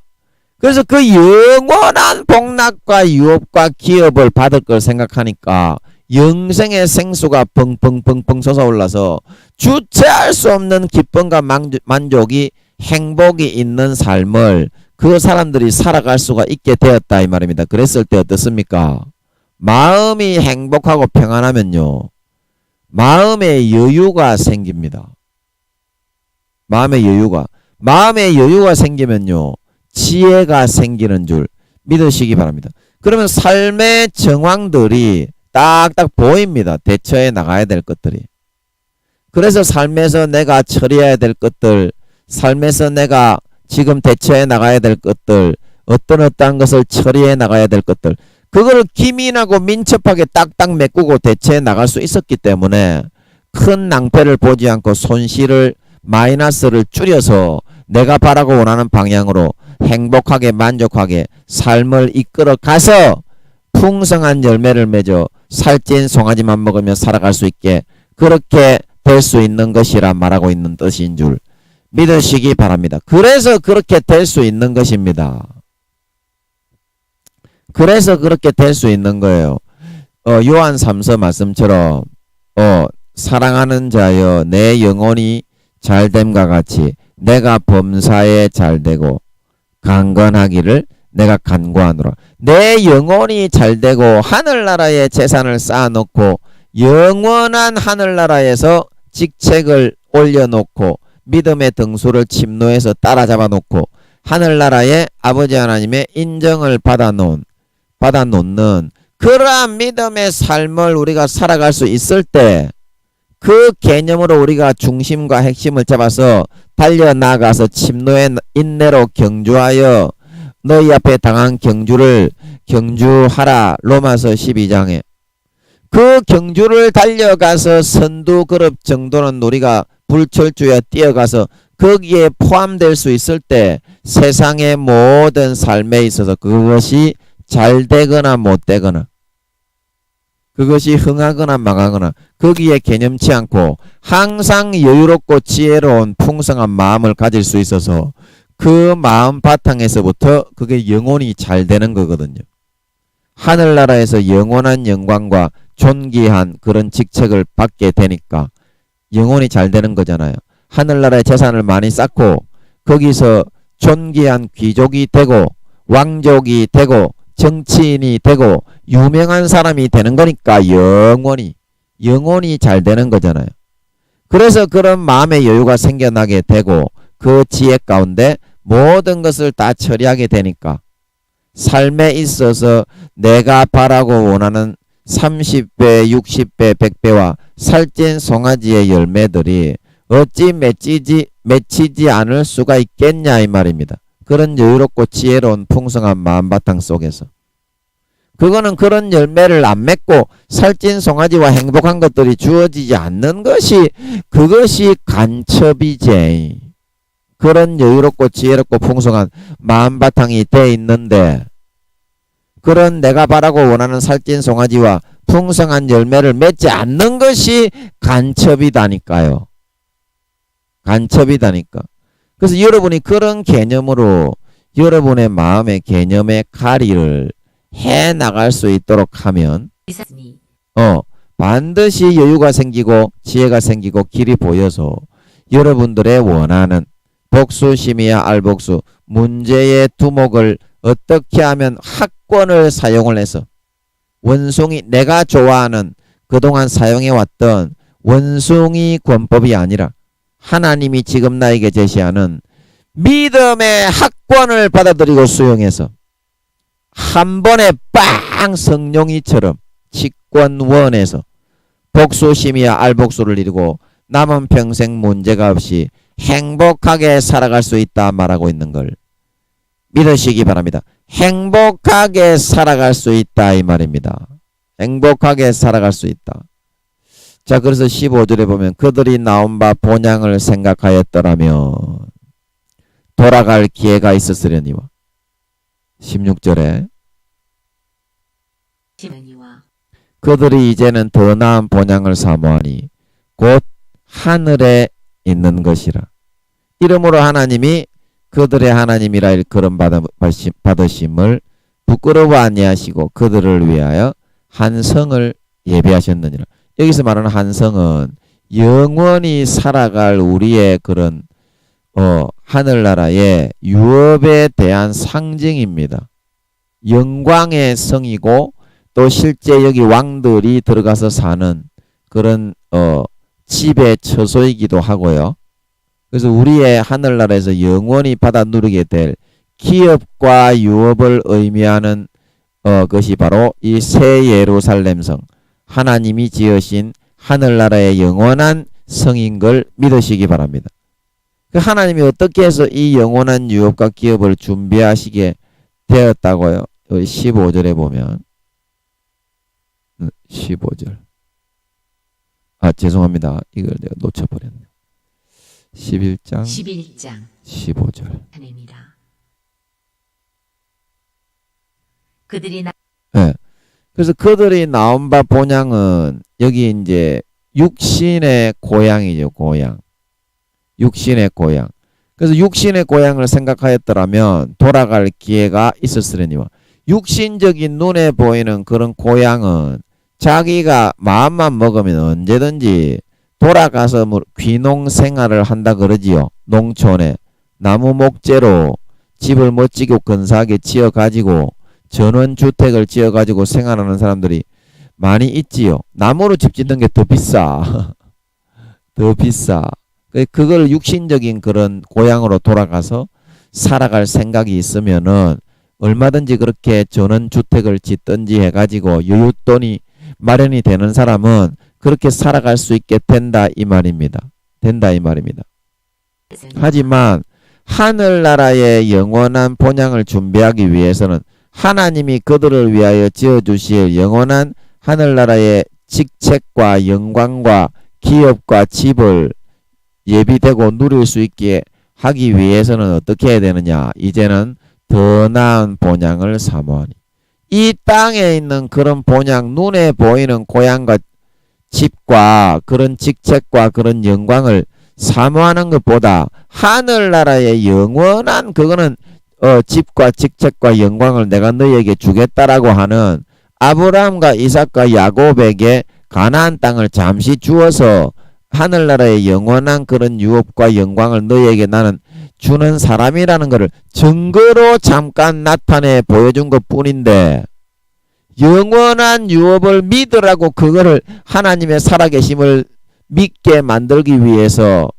그래서 그 영원한 복락과 유업과 기업을 받을 걸 생각하니까 영생의 생수가 펑펑펑펑 솟아올라서 주체할 수 없는 기쁨과 만족이 행복이 있는 삶을 그 사람들이 살아갈 수가 있게 되었다 이 말입니다. 그랬을 때 어떻습니까? 마음이 행복하고 평안하면요. 마음의 여유가 생깁니다. 마음의 여유가 생기면요. 지혜가 생기는 줄 믿으시기 바랍니다. 그러면 삶의 정황들이 딱딱 보입니다. 대처해 나가야 될 것들이. 그래서 삶에서 내가 처리해야 될 것들, 삶에서 내가 지금 대처해 나가야 될 것들, 어떠한 것을 처리해 나가야 될 것들, 그걸 기민하고 민첩하게 딱딱 메꾸고 대처해 나갈 수 있었기 때문에 큰 낭패를 보지 않고 손실을 마이너스를 줄여서 내가 바라고 원하는 방향으로 행복하게 만족하게 삶을 이끌어 가서 풍성한 열매를 맺어 살찐 송아지만 먹으며 살아갈 수 있게 그렇게 될 수 있는 것이라 말하고 있는 뜻인 줄 믿으시기 바랍니다. 그래서 그렇게 될 수 있는 것입니다. 그래서 그렇게 될 수 있는 거예요. 요한 3서 말씀처럼 사랑하는 자여 내 영혼이 잘됨과 같이 내가 범사에 잘되고 강건하기를 내가 간구하노라. 내 영혼이 잘되고 하늘나라에 재산을 쌓아놓고 영원한 하늘나라에서 직책을 올려놓고 믿음의 등수를 침노해서 따라잡아 놓고 하늘나라의 아버지 하나님의 인정을 받아놓는 그러한 믿음의 삶을 우리가 살아갈 수 있을 때 그 개념으로 우리가 중심과 핵심을 잡아서 달려나가서 침노의 인내로 경주하여 너희 앞에 당한 경주를 경주하라. 로마서 12장에 그 경주를 달려가서 선두 그룹 정도는 우리가 불철주야 뛰어가서 거기에 포함될 수 있을 때 세상의 모든 삶에 있어서 그것이 잘 되거나 못 되거나 그것이 흥하거나 망하거나 거기에 개념치 않고 항상 여유롭고 지혜로운 풍성한 마음을 가질 수 있어서 그 마음 바탕에서부터 그게 영혼이 잘 되는 거거든요. 하늘나라에서 영원한 영광과 존귀한 그런 직책을 받게 되니까 영혼이 잘 되는 거잖아요. 하늘나라의 재산을 많이 쌓고 거기서 존귀한 귀족이 되고 왕족이 되고 정치인이 되고 유명한 사람이 되는 거니까 영혼이 잘 되는 거잖아요. 그래서 그런 마음의 여유가 생겨나게 되고 그 지혜 가운데 모든 것을 다 처리하게 되니까 삶에 있어서 내가 바라고 원하는 30배, 60배, 100배와 살찐 송아지의 열매들이 어찌 맺히지 않을 수가 있겠냐 이 말입니다. 그런 여유롭고 지혜로운 풍성한 마음바탕 속에서 그거는 그런 열매를 안 맺고 살찐 송아지와 행복한 것들이 주어지지 않는 것이 그것이 간첩이지. 그런 여유롭고 지혜롭고 풍성한 마음바탕이 돼 있는데 그런 내가 바라고 원하는 살찐 송아지와 풍성한 열매를 맺지 않는 것이 간첩이다니까요. 간첩이다니까. 그래서 여러분이 그런 개념으로 여러분의 마음의 개념의 가리를 해 나갈 수 있도록 하면 있었으니 반드시 여유가 생기고 지혜가 생기고 길이 보여서 여러분들의 원하는 복수, 심의와 알복수, 문제의 두목을 어떻게 하면 학권을 사용을 해서 원숭이, 내가 좋아하는 그동안 사용해왔던 원숭이 권법이 아니라 하나님이 지금 나에게 제시하는 믿음의 학권을 받아들이고 수용해서 한 번에 빵 성령이처럼 직권원에서 복수, 심의와 알복수를 이루고 남은 평생 문제가 없이 행복하게 살아갈 수 있다 말하고 있는 걸 믿으시기 바랍니다. 행복하게 살아갈 수 있다 이 말입니다. 행복하게 살아갈 수 있다. 자, 그래서 15절에 보면 그들이 나온 바 본향을 생각하였더라면 돌아갈 기회가 있었으려니와 16절에 지면이와 그들이 이제는 더 나은 본향을 사모하니 곧 하늘에 있는 것이라. 이러므로 하나님이 그들의 하나님이라 일컬음 받으심을 부끄러워 아니하시고 그들을 위하여 한 성을 예비하셨느니라. 여기서 말하는 한 성은 영원히 살아갈 우리의 그런 하늘나라의 유업에 대한 상징입니다. 영광의 성이고 또 실제 여기 왕들이 들어가서 사는 그런 집의 처소이기도 하고요. 그래서 우리의 하늘나라에서 영원히 받아 누리게 될 기업과 유업을 의미하는 것이 바로 이 새 예루살렘 성, 하나님이 지으신 하늘나라의 영원한 성인 걸 믿으시기 바랍니다. 그 하나님이 어떻게 해서 이 영원한 유업과 기업을 준비하시게 되었다고요? 15절에 보면 15절. 죄송합니다. 이걸 내가 놓쳐버렸네. 11장 15절. 하나님이라. 그들이 네. 그래서 그들이 나온 바 본향은 여기 이제 육신의 고향이죠. 고향. 육신의 고향. 그래서 육신의 고향을 생각하였더라면 돌아갈 기회가 있었으려니와 육신적인 눈에 보이는 그런 고향은 자기가 마음만 먹으면 언제든지 돌아가서 귀농 생활을 한다 그러지요. 농촌에 나무 목재로 집을 멋지게 근사하게 지어가지고 전원주택을 지어가지고 생활하는 사람들이 많이 있지요. 나무로 집 짓는 게 더 비싸. 더 비싸. 그걸 육신적인 그런 고향으로 돌아가서 살아갈 생각이 있으면은 얼마든지 그렇게 전원주택을 짓든지 해가지고 여윳돈이 마련이 되는 사람은 그렇게 살아갈 수 있게 된다 이 말입니다. 된다 이 말입니다. 하지만 하늘나라의 영원한 본향을 준비하기 위해서는 하나님이 그들을 위하여 지어주실 영원한 하늘나라의 직책과 영광과 기업과 집을 예비되고 누릴 수 있게 하기 위해서는 어떻게 해야 되느냐? 이제는 더 나은 본향을 사모하니 이 땅에 있는 그런 본향, 눈에 보이는 고향과 집과 그런 직책과 그런 영광을 사모하는 것보다 하늘나라의 영원한 그거는 집과 직책과 영광을 내가 너희에게 주겠다라고 하는 아브라함과 이삭과 야곱에게 가나안 땅을 잠시 주어서 하늘나라의 영원한 그런 유업과 영광을 너희에게 나는 주는 사람이라는 것을 증거로 잠깐 나타내 보여준 것 뿐인데 영원한 유업을 믿으라고 그거를 하나님의 살아계심을 믿게 만들기 위해서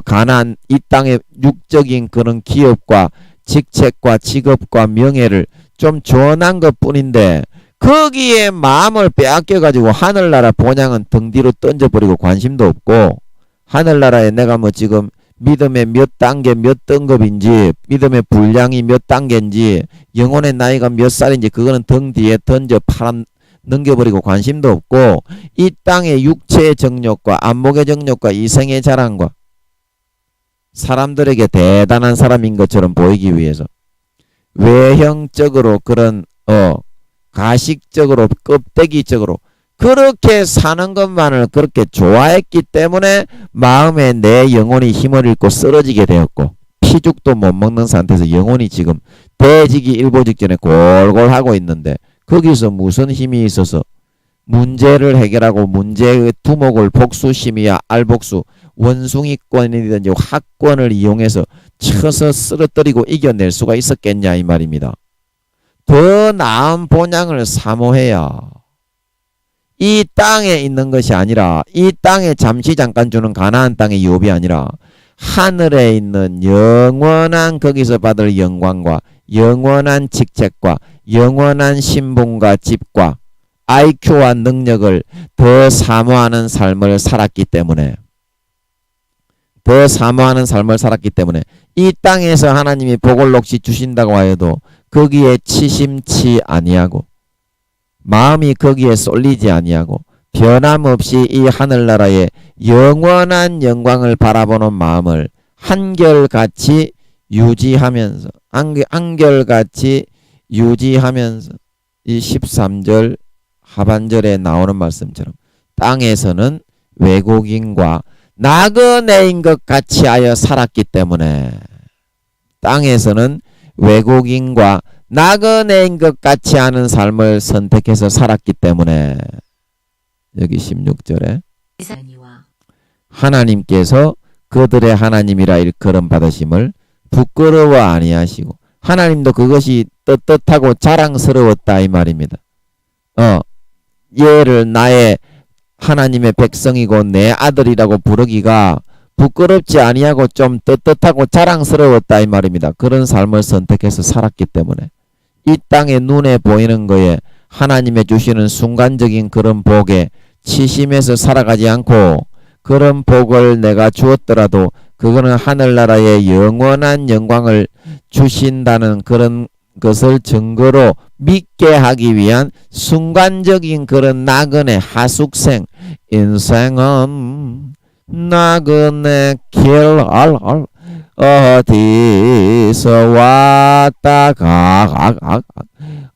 가나안 이 땅의 육적인 그런 기업과 직책과 직업과 명예를 좀 전한 것 뿐인데 거기에 마음을 빼앗겨가지고 하늘나라 본향은 등 뒤로 던져버리고 관심도 없고 하늘나라에 내가 뭐 지금 믿음의 몇 단계 몇 등급인지 믿음의 분량이 몇 단계인지 영혼의 나이가 몇 살인지 그거는 등 뒤에 던져 넘겨버리고 관심도 없고 이 땅의 육체의 정욕과 안목의 정욕과 이생의 자랑과 사람들에게 대단한 사람인 것처럼 보이기 위해서 외형적으로 그런 가식적으로 껍데기적으로 그렇게 사는 것만을 그렇게 좋아했기 때문에 마음에 내 영혼이 힘을 잃고 쓰러지게 되었고 피죽도 못 먹는 상태에서 영혼이 지금 대지기 일보 직전에 골골 하고 있는데 거기서 무슨 힘이 있어서 문제를 해결하고 문제의 두목을 복수심이야 알복수 원숭이권이든지 학권을 이용해서 쳐서 쓰러뜨리고 이겨낼 수가 있었겠냐 이 말입니다. 더 나은 본향을 사모해야 이 땅에 있는 것이 아니라 이 땅에 잠시 잠깐 주는 가나안 땅의 유업이 아니라 하늘에 있는 영원한 거기서 받을 영광과 영원한 직책과 영원한 신분과 집과 IQ와 능력을 더 사모하는 삶을 살았기 때문에 이 땅에서 하나님이 복을 녹시 주신다고 하여도 거기에 치심치 아니하고 마음이 거기에 쏠리지 아니하고 변함없이 이 하늘나라의 영원한 영광을 바라보는 마음을 한결같이 유지하면서 한결같이 유지하면서 이 13절 하반절에 나오는 말씀처럼 땅에서는 외국인과 나그네인 것 같이 하여 살았기 때문에 땅에서는 외국인과 나그네인 것 같이 하는 삶을 선택해서 살았기 때문에 여기 16절에 하나님께서 그들의 하나님이라 일컬음 받으심을 부끄러워 아니하시고 하나님도 그것이 떳떳하고 자랑스러웠다 이 말입니다. 얘를 나의 하나님의 백성이고 내 아들이라고 부르기가 부끄럽지 아니하고 좀 떳떳하고 자랑스러웠다 이 말입니다. 그런 삶을 선택해서 살았기 때문에 이 땅에 눈에 보이는 거에 하나님의 주시는 순간적인 그런 복에 치심해서 살아가지 않고 그런 복을 내가 주었더라도 그거는 하늘나라의 영원한 영광을 주신다는 그런 것을 증거로 믿게 하기 위한 순간적인 그런 나그네 하숙생 인생은 나그네 길 어디서 왔다가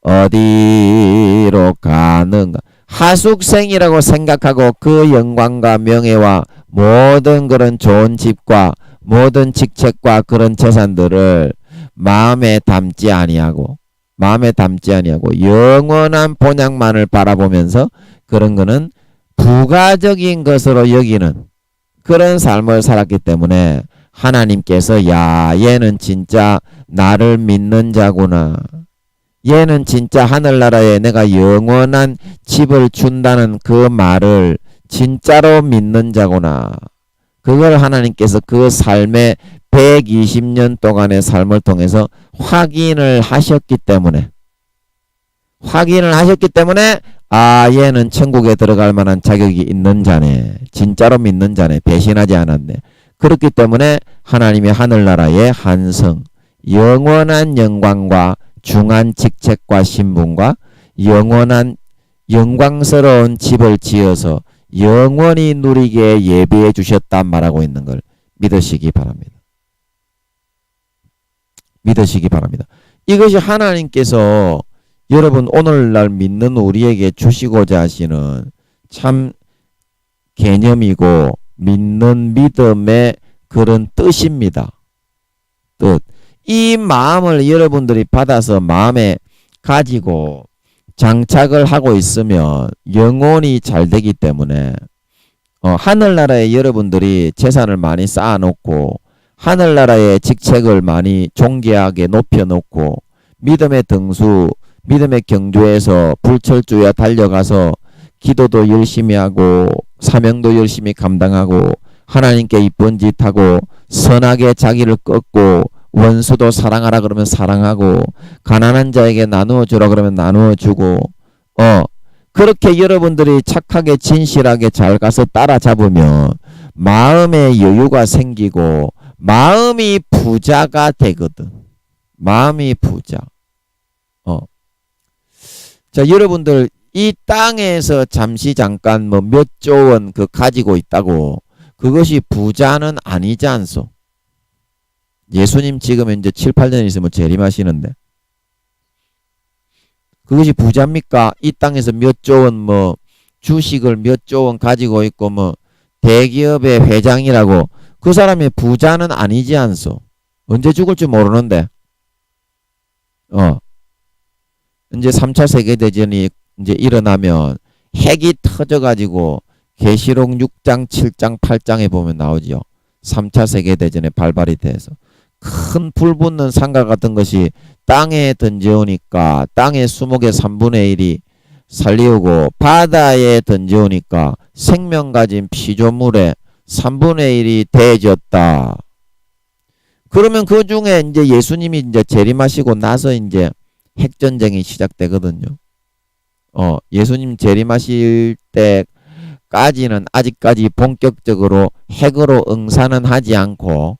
어디로 가는가 하숙생이라고 생각하고 그 영광과 명예와 모든 그런 좋은 집과 모든 직책과 그런 재산들을 마음에 담지 아니하고 영원한 본향만을 바라보면서 그런 거는 부가적인 것으로 여기는 그런 삶을 살았기 때문에 하나님께서 야 얘는 진짜 나를 믿는 자구나. 얘는 진짜 하늘나라에 내가 영원한 집을 준다는 그 말을 진짜로 믿는 자구나. 그걸 하나님께서 그 삶의 120년 동안의 삶을 통해서 확인을 하셨기 때문에 아 얘는 천국에 들어갈 만한 자격이 있는 자네. 진짜로 믿는 자네. 배신하지 않았네. 그렇기 때문에 하나님의 하늘나라의 한성 영원한 영광과 중한 직책과 신분과 영원한 영광스러운 집을 지어서 영원히 누리게 예비해 주셨단 말하고 있는 걸 믿으시기 바랍니다. 이것이 하나님께서 여러분 오늘날 믿는 우리에게 주시고자 하시는 참 개념이고 믿는 믿음의 그런 뜻입니다. 뜻. 이 마음을 여러분들이 받아서 마음에 가지고 장착을 하고 있으면 영혼이 잘 되기 때문에 하늘나라에 여러분들이 재산을 많이 쌓아놓고 하늘나라의 직책을 많이 존귀하게 높여놓고 믿음의 등수, 믿음의 경주에서 불철주야 달려가서 기도도 열심히 하고 사명도 열심히 감당하고 하나님께 이쁜 짓 하고 선하게 자기를 꺾고 원수도 사랑하라 그러면 사랑하고 가난한 자에게 나누어 주라 그러면 나누어 주고 그렇게 여러분들이 착하게 진실하게 잘 가서 따라잡으면 마음의 여유가 생기고 마음이 부자가 되거든. 마음이 부자. 자, 여러분들 이 땅에서 잠시 잠깐 뭐 몇 조 원 그 가지고 있다고 그것이 부자는 아니지 않소. 예수님 지금 이제 7, 8년 있으면 재림하시는데 그것이 부자입니까? 이 땅에서 몇 조 원 뭐 주식을 몇 조 원 가지고 있고 뭐 대기업의 회장이라고 그 사람이 부자는 아니지 않소. 언제 죽을지 모르는데. 이제 3차 세계대전이 이제 일어나면 핵이 터져가지고 계시록 6장, 7장, 8장에 보면 나오죠. 3차 세계대전에 발발이 돼서 큰 불 붙는 상가 같은 것이 땅에 던져오니까 땅의 수목의 3분의 1이 살리우고 바다에 던져오니까 생명 가진 피조물의 3분의 1이 대졌다. 그러면 그 중에 이제 예수님이 이제 재림하시고 나서 이제 핵전쟁이 시작되거든요. 예수님 재림하실 때까지는 아직까지 본격적으로 핵으로 응사는 하지 않고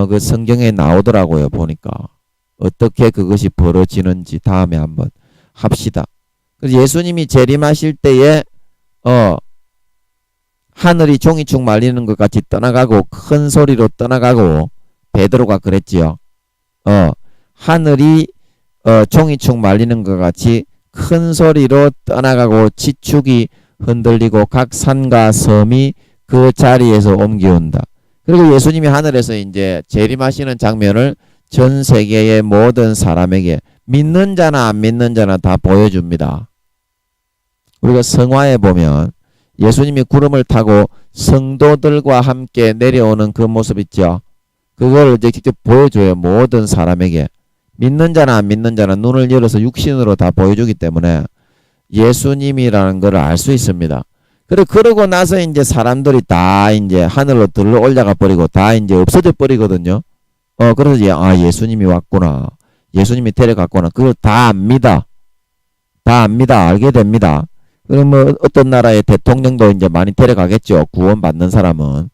그 성경에 나오더라고요. 보니까 어떻게 그것이 벌어지는지 다음에 한번 합시다. 그래서 예수님이 재림하실 때에 하늘이 종이축 말리는 것 같이 떠나가고 큰 소리로 떠나가고 베드로가 그랬지요. 하늘이 종이축 말리는 것 같이 큰 소리로 떠나가고 지축이 흔들리고 각 산과 섬이 그 자리에서 옮겨온다. 그리고 예수님이 하늘에서 이제 재림하시는 장면을 전 세계의 모든 사람에게 믿는 자나 안 믿는 자나 다 보여줍니다. 우리가 성화에 보면 예수님이 구름을 타고 성도들과 함께 내려오는 그 모습 있죠. 그걸 이제 직접 보여줘요. 모든 사람에게. 믿는 자나 안 믿는 자나 눈을 열어서 육신으로 다 보여주기 때문에 예수님이라는 걸 알 수 있습니다. 그러고 나서 이제 사람들이 다 이제 하늘로 들러 올라가 버리고 다 이제 없어져 버리거든요. 그래서 예수님이 왔구나. 예수님이 데려갔구나. 그걸 다 압니다. 알게 됩니다. 그럼 뭐 어떤 나라의 대통령도 이제 많이 데려가겠죠. 구원받는 사람은.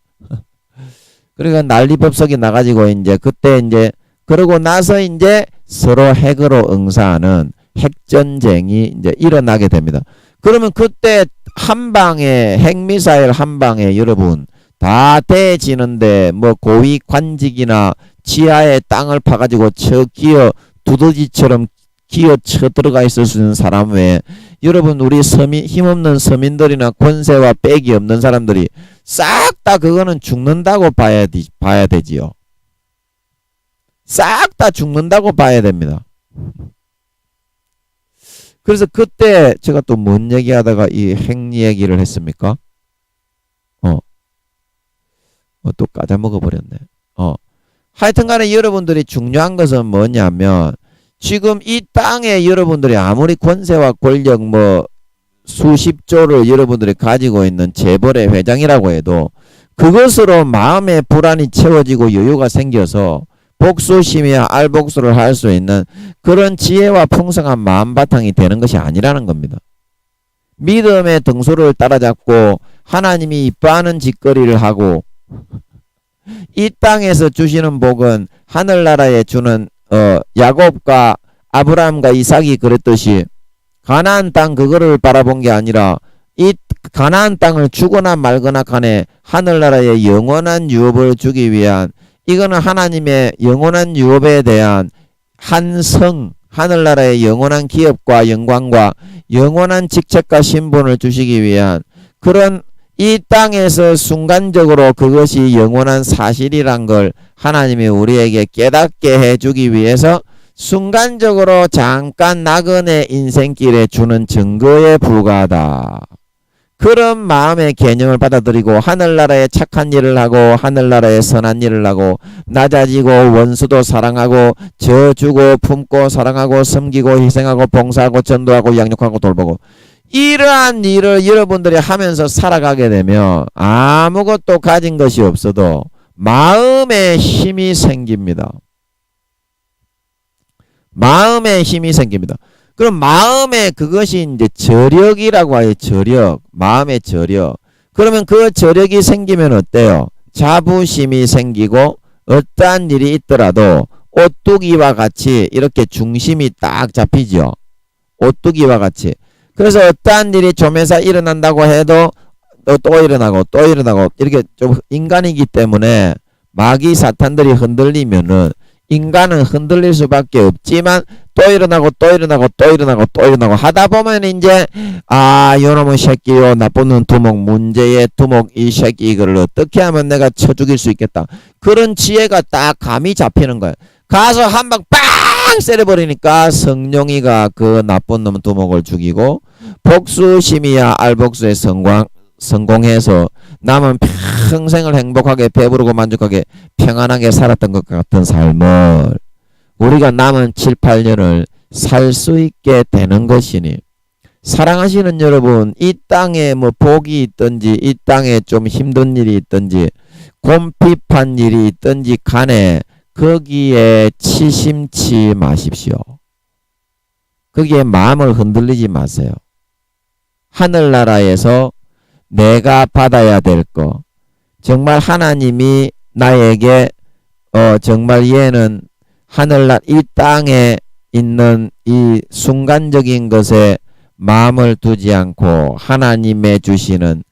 그러니까 난리법석이 나가지고 이제 그때 이제 그러고 나서 이제 서로 핵으로 응사하는 핵전쟁이 이제 일어나게 됩니다. 그러면 그때 한 방에 핵미사일 한 방에 여러분 다 대지는데 뭐 고위 관직이나 지하에 땅을 파가지고 두더지처럼 기어 쳐 들어가 있을 수 있는 사람 외에 여러분 우리 힘없는 서민들이나 권세와 빽이 없는 사람들이 싹 다 그거는 죽는다고 봐야 되지요. 싹 다 죽는다고 봐야 됩니다. 그래서 그때 제가 또 뭔 얘기하다가 이 핵 얘기를 했습니까? 또 까자먹어 버렸네. 하여튼간에 여러분들이 중요한 것은 뭐냐면 지금 이 땅에 여러분들이 아무리 권세와 권력 뭐 수십조를 여러분들이 가지고 있는 재벌의 회장이라고 해도 그것으로 마음의 불안이 채워지고 여유가 생겨서 복수심이야 알복수를 할 수 있는 그런 지혜와 풍성한 마음 바탕이 되는 것이 아니라는 겁니다. 믿음의 등수를 따라잡고 하나님이 이뻐하는 짓거리를 하고 이 땅에서 주시는 복은 하늘나라에 주는 야곱과 아브라함과 이삭이 그랬듯이 가나안 땅 그거를 바라본 게 아니라 이 가나안 땅을 주거나 말거나 간에 하늘나라의 영원한 유업을 주기 위한 이거는 하나님의 영원한 유업에 대한 하늘나라의 영원한 기업과 영광과 영원한 직책과 신분을 주시기 위한 그런 이 땅에서 순간적으로 그것이 영원한 사실이란 걸 하나님이 우리에게 깨닫게 해주기 위해서 순간적으로 잠깐 나그네 인생길에 주는 증거에 불과하다. 그런 마음의 개념을 받아들이고 하늘나라에 착한 일을 하고 하늘나라에 선한 일을 하고 낮아지고 원수도 사랑하고 져주고 품고 사랑하고 섬기고 희생하고 봉사하고 전도하고 양육하고 돌보고 이러한 일을 여러분들이 하면서 살아가게 되면 아무것도 가진 것이 없어도 마음의 힘이 생깁니다. 마음의 힘이 생깁니다. 그럼 마음의 그것이 이제 저력이라고 해요. 저력. 마음의 저력. 그러면 그 저력이 생기면 어때요? 자부심이 생기고 어떠한 일이 있더라도 오뚜기와 같이 이렇게 중심이 딱 잡히죠. 오뚜기와 같이. 그래서 어떠한 일이 좀해서 일어난다고 해도 또 일어나고 또 일어나고 이렇게 좀 인간이기 때문에 마귀 사탄들이 흔들리면은 인간은 흔들릴 수밖에 없지만 또 일어나고 또 일어나고 또 일어나고 또 일어나고 하다 보면 이제 요놈의 새끼 요 나쁜 놈 두목 문제의 두목 이 새끼 이거를 어떻게 하면 내가 쳐 죽일 수 있겠다. 그런 지혜가 딱 감이 잡히는 거야. 가서 한 방 빵 때려버리니까 성룡이가 그 나쁜 놈 두목을 죽이고 복수심이야 알복수에 성공해서 남은 평생을 행복하게 배부르고 만족하게 평안하게 살았던 것 같은 삶을 우리가 남은 7, 8년을 살 수 있게 되는 것이니 사랑하시는 여러분, 이 땅에 뭐 복이 있든지 이 땅에 좀 힘든 일이 있든지 곰핍한 일이 있든지 간에 거기에 치심치 마십시오. 거기에 마음을 흔들리지 마세요. 하늘나라에서 내가 받아야 될 거, 정말 하나님이 나에게 정말 얘는 이 땅에 있는 이 순간적인 것에 마음을 두지 않고 하나님의 주시는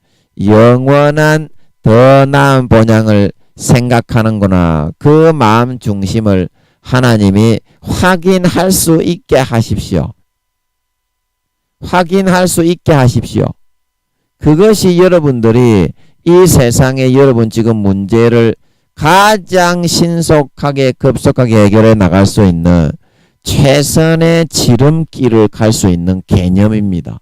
영원한 더 나은 본향을 생각하는구나. 그 마음 중심을 하나님이 확인할 수 있게 하십시오. 확인할 수 있게 하십시오. 그것이 여러분들이 이 세상에 여러분 지금 문제를 가장 신속하게 급속하게 해결해 나갈 수 있는 최선의 지름길을 갈 수 있는 개념입니다.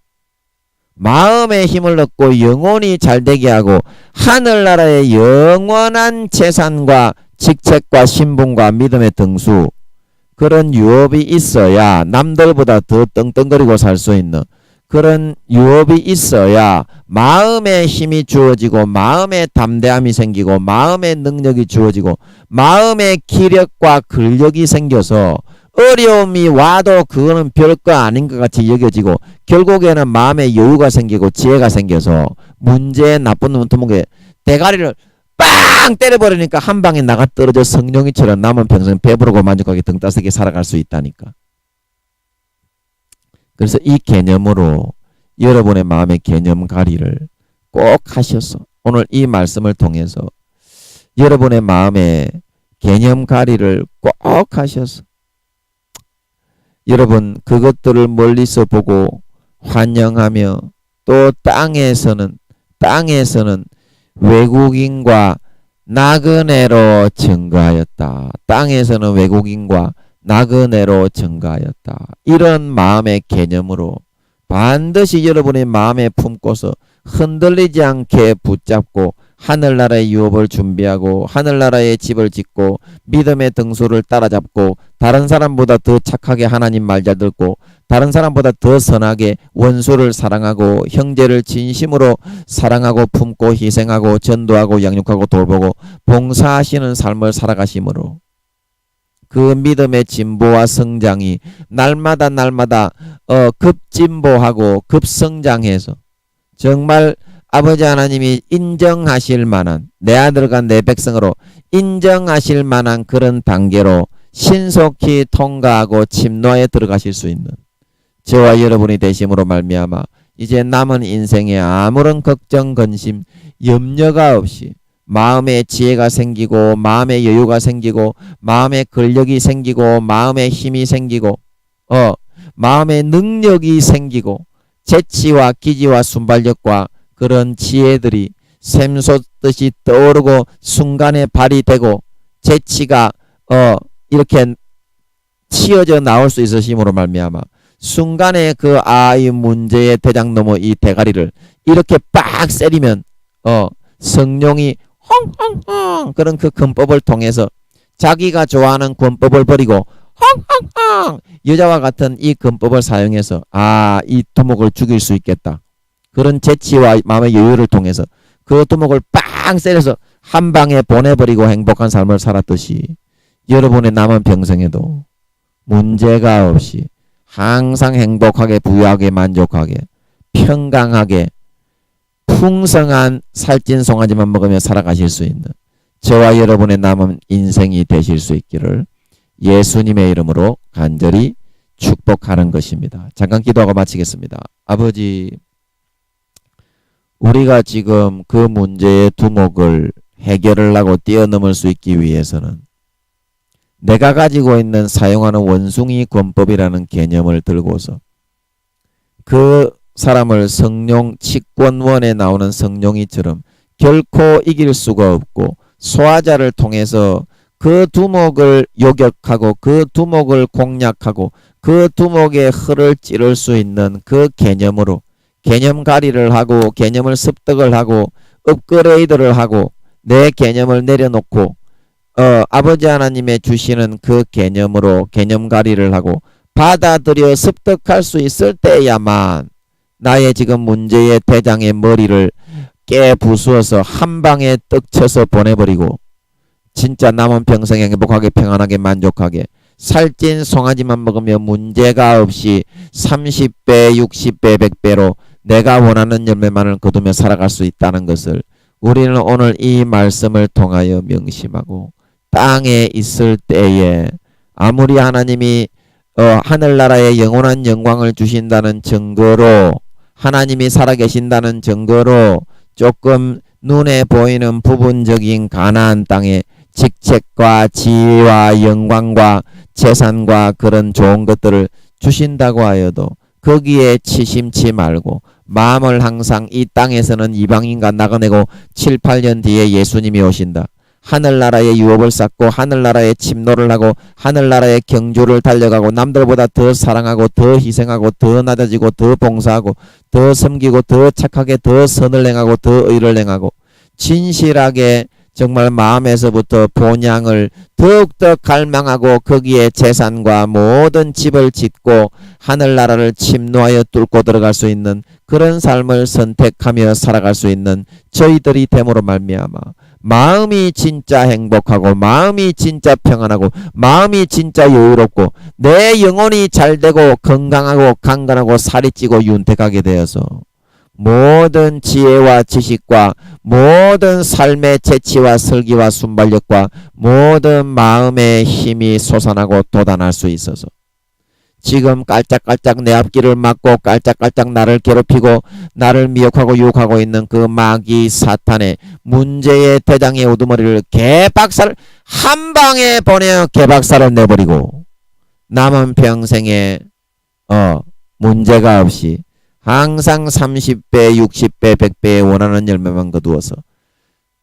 마음의 힘을 얻고 영혼이 잘되게 하고 하늘나라의 영원한 재산과 직책과 신분과 믿음의 등수 그런 유업이 있어야 남들보다 더 떵떵거리고 살 수 있는 그런 유업이 있어야 마음의 힘이 주어지고 마음의 담대함이 생기고 마음의 능력이 주어지고 마음의 기력과 근력이 생겨서 어려움이 와도 그거는 별거 아닌 것 같이 여겨지고 결국에는 마음의 여유가 생기고 지혜가 생겨서 문제의 나쁜 놈 두목에 대가리를 빵 때려버리니까 한 방에 나가 떨어져 성령이처럼 남은 평생 배부르고 만족하게 등 따스게 살아갈 수 있다니까. 그래서 이 개념으로 여러분의 마음의 개념가리를 꼭 하셔서 오늘 이 말씀을 통해서 여러분의 마음의 개념가리를 꼭 하셔서 여러분 그것들을 멀리서 보고 환영하며 또 땅에서는 외국인과 나그네로 증거하였다. 땅에서는 외국인과 나그네로 증거하였다. 이런 마음의 개념으로 반드시 여러분의 마음에 품고서 흔들리지 않게 붙잡고 하늘나라의 유업을 준비하고 하늘나라의 집을 짓고 믿음의 등수를 따라잡고 다른 사람보다 더 착하게 하나님 말 잘 듣고 다른 사람보다 더 선하게 원수를 사랑하고 형제를 진심으로 사랑하고 품고 희생하고 전도하고 양육하고 돌보고 봉사하시는 삶을 살아가심으로 그 믿음의 진보와 성장이 날마다 급진보하고 급성장해서 정말 아버지 하나님이 인정하실 만한 내 아들과 내 백성으로 인정하실 만한 그런 단계로 신속히 통과하고 침노에 들어가실 수 있는 저와 여러분이 되심으로 말미암아 이제 남은 인생에 아무런 걱정 근심 염려가 없이 마음의 지혜가 생기고 마음의 여유가 생기고 마음의 근력이 생기고 마음의 힘이 생기고 마음의 능력이 생기고 재치와 기지와 순발력과 그런 지혜들이 샘솟듯이 떠오르고 순간에 발휘되고 재치가 이렇게 치어져 나올 수 있으심으로 말미암아 순간에 이 문제의 대장 넘어 이 대가리를 이렇게 빡 세리면 성령이 헝헝헝 그런 그 권법을 통해서 자기가 좋아하는 권법을 버리고 헝헝헝 여자와 같은 이 권법을 사용해서 이 두목을 죽일 수 있겠다. 그런 재치와 마음의 여유를 통해서 그 두목을 빵 때려서 한 방에 보내버리고 행복한 삶을 살았듯이 여러분의 남은 평생에도 문제가 없이 항상 행복하게 부유하게 만족하게 평강하게 풍성한 살찐 송아지만 먹으며 살아가실 수 있는 저와 여러분의 남은 인생이 되실 수 있기를 예수님의 이름으로 간절히 축복하는 것입니다. 잠깐 기도하고 마치겠습니다. 아버지, 우리가 지금 그 문제의 두목을 해결을 하고 뛰어넘을 수 있기 위해서는 내가 가지고 있는 사용하는 원숭이 권법이라는 개념을 들고서 그 사람을 성룡 치권원에 나오는 성룡이처럼 결코 이길 수가 없고 소화자를 통해서 그 두목을 요격하고 그 두목을 공략하고 그 두목의 허를 찌를 수 있는 그 개념으로 개념 가리를 하고 개념을 습득을 하고 업그레이드를 하고 내 개념을 내려놓고 아버지 하나님의 주시는 그 개념으로 개념 가리를 하고 받아들여 습득할 수 있을 때야만 나의 지금 문제의 대장의 머리를 깨 부수어서 한 방에 떡 쳐서 보내버리고 진짜 남은 평생 행복하게 평안하게 만족하게 살찐 송아지만 먹으며 문제가 없이 30배, 60배, 100배로 내가 원하는 열매만을 거두며 살아갈 수 있다는 것을 우리는 오늘 이 말씀을 통하여 명심하고 땅에 있을 때에 아무리 하나님이 하늘나라에 영원한 영광을 주신다는 증거로 하나님이 살아계신다는 증거로 조금 눈에 보이는 부분적인 가나안 땅에 직책과 지위와 영광과 재산과 그런 좋은 것들을 주신다고 하여도 거기에 치심치 말고 마음을 항상 이 땅에서는 이방인과 나가내고 7, 8년 뒤에 예수님이 오신다. 하늘나라의 유업을 쌓고 하늘나라의 침노를 하고 하늘나라의 경주를 달려가고 남들보다 더 사랑하고 더 희생하고 더 낮아지고 더 봉사하고 더 섬기고 더 착하게 더 선을 행하고 더 의를 행하고 진실하게 정말 마음에서부터 본향을 더욱더 갈망하고 거기에 재산과 모든 집을 짓고 하늘나라를 침노하여 뚫고 들어갈 수 있는 그런 삶을 선택하며 살아갈 수 있는 저희들이 됨으로 말미암아 마음이 진짜 행복하고 마음이 진짜 평안하고 마음이 진짜 여유롭고 내 영혼이 잘되고 건강하고 강건하고 살이 찌고 윤택하게 되어서 모든 지혜와 지식과 모든 삶의 재치와 설기와 순발력과 모든 마음의 힘이 솟아나고 돋아날 수 있어서 지금 깔짝깔짝 내 앞길을 막고 깔짝깔짝 나를 괴롭히고 나를 미혹하고 유혹하고 있는 그 마귀 사탄의 문제의 대장의 우두머리를 개박살 한 방에 보내어 개박살을 내버리고 남은 평생에 문제가 없이 항상 30배, 60배, 100배의 원하는 열매만 거두어서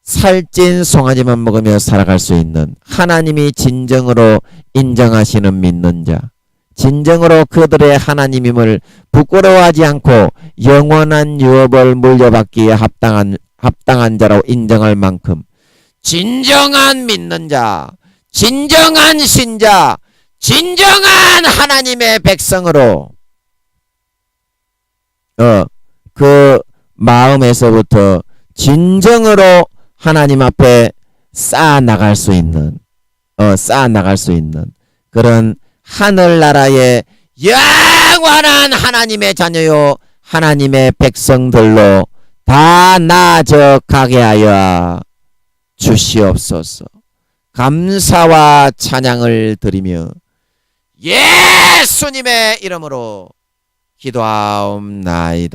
살찐 송아지만 먹으며 살아갈 수 있는 하나님이 진정으로 인정하시는 믿는 자 진정으로 그들의 하나님임을 부끄러워하지 않고 영원한 유업을 물려받기에 합당한 자로 인정할 만큼 진정한 믿는 자 진정한 신자 진정한 하나님의 백성으로 그 마음에서부터 진정으로 하나님 앞에 쌓아나갈 수 있는 그런 하늘나라의 영원한 하나님의 자녀요 하나님의 백성들로 다 나아져가게 하여 주시옵소서. 감사와 찬양을 드리며 예수님의 이름으로 기도하옵나이다.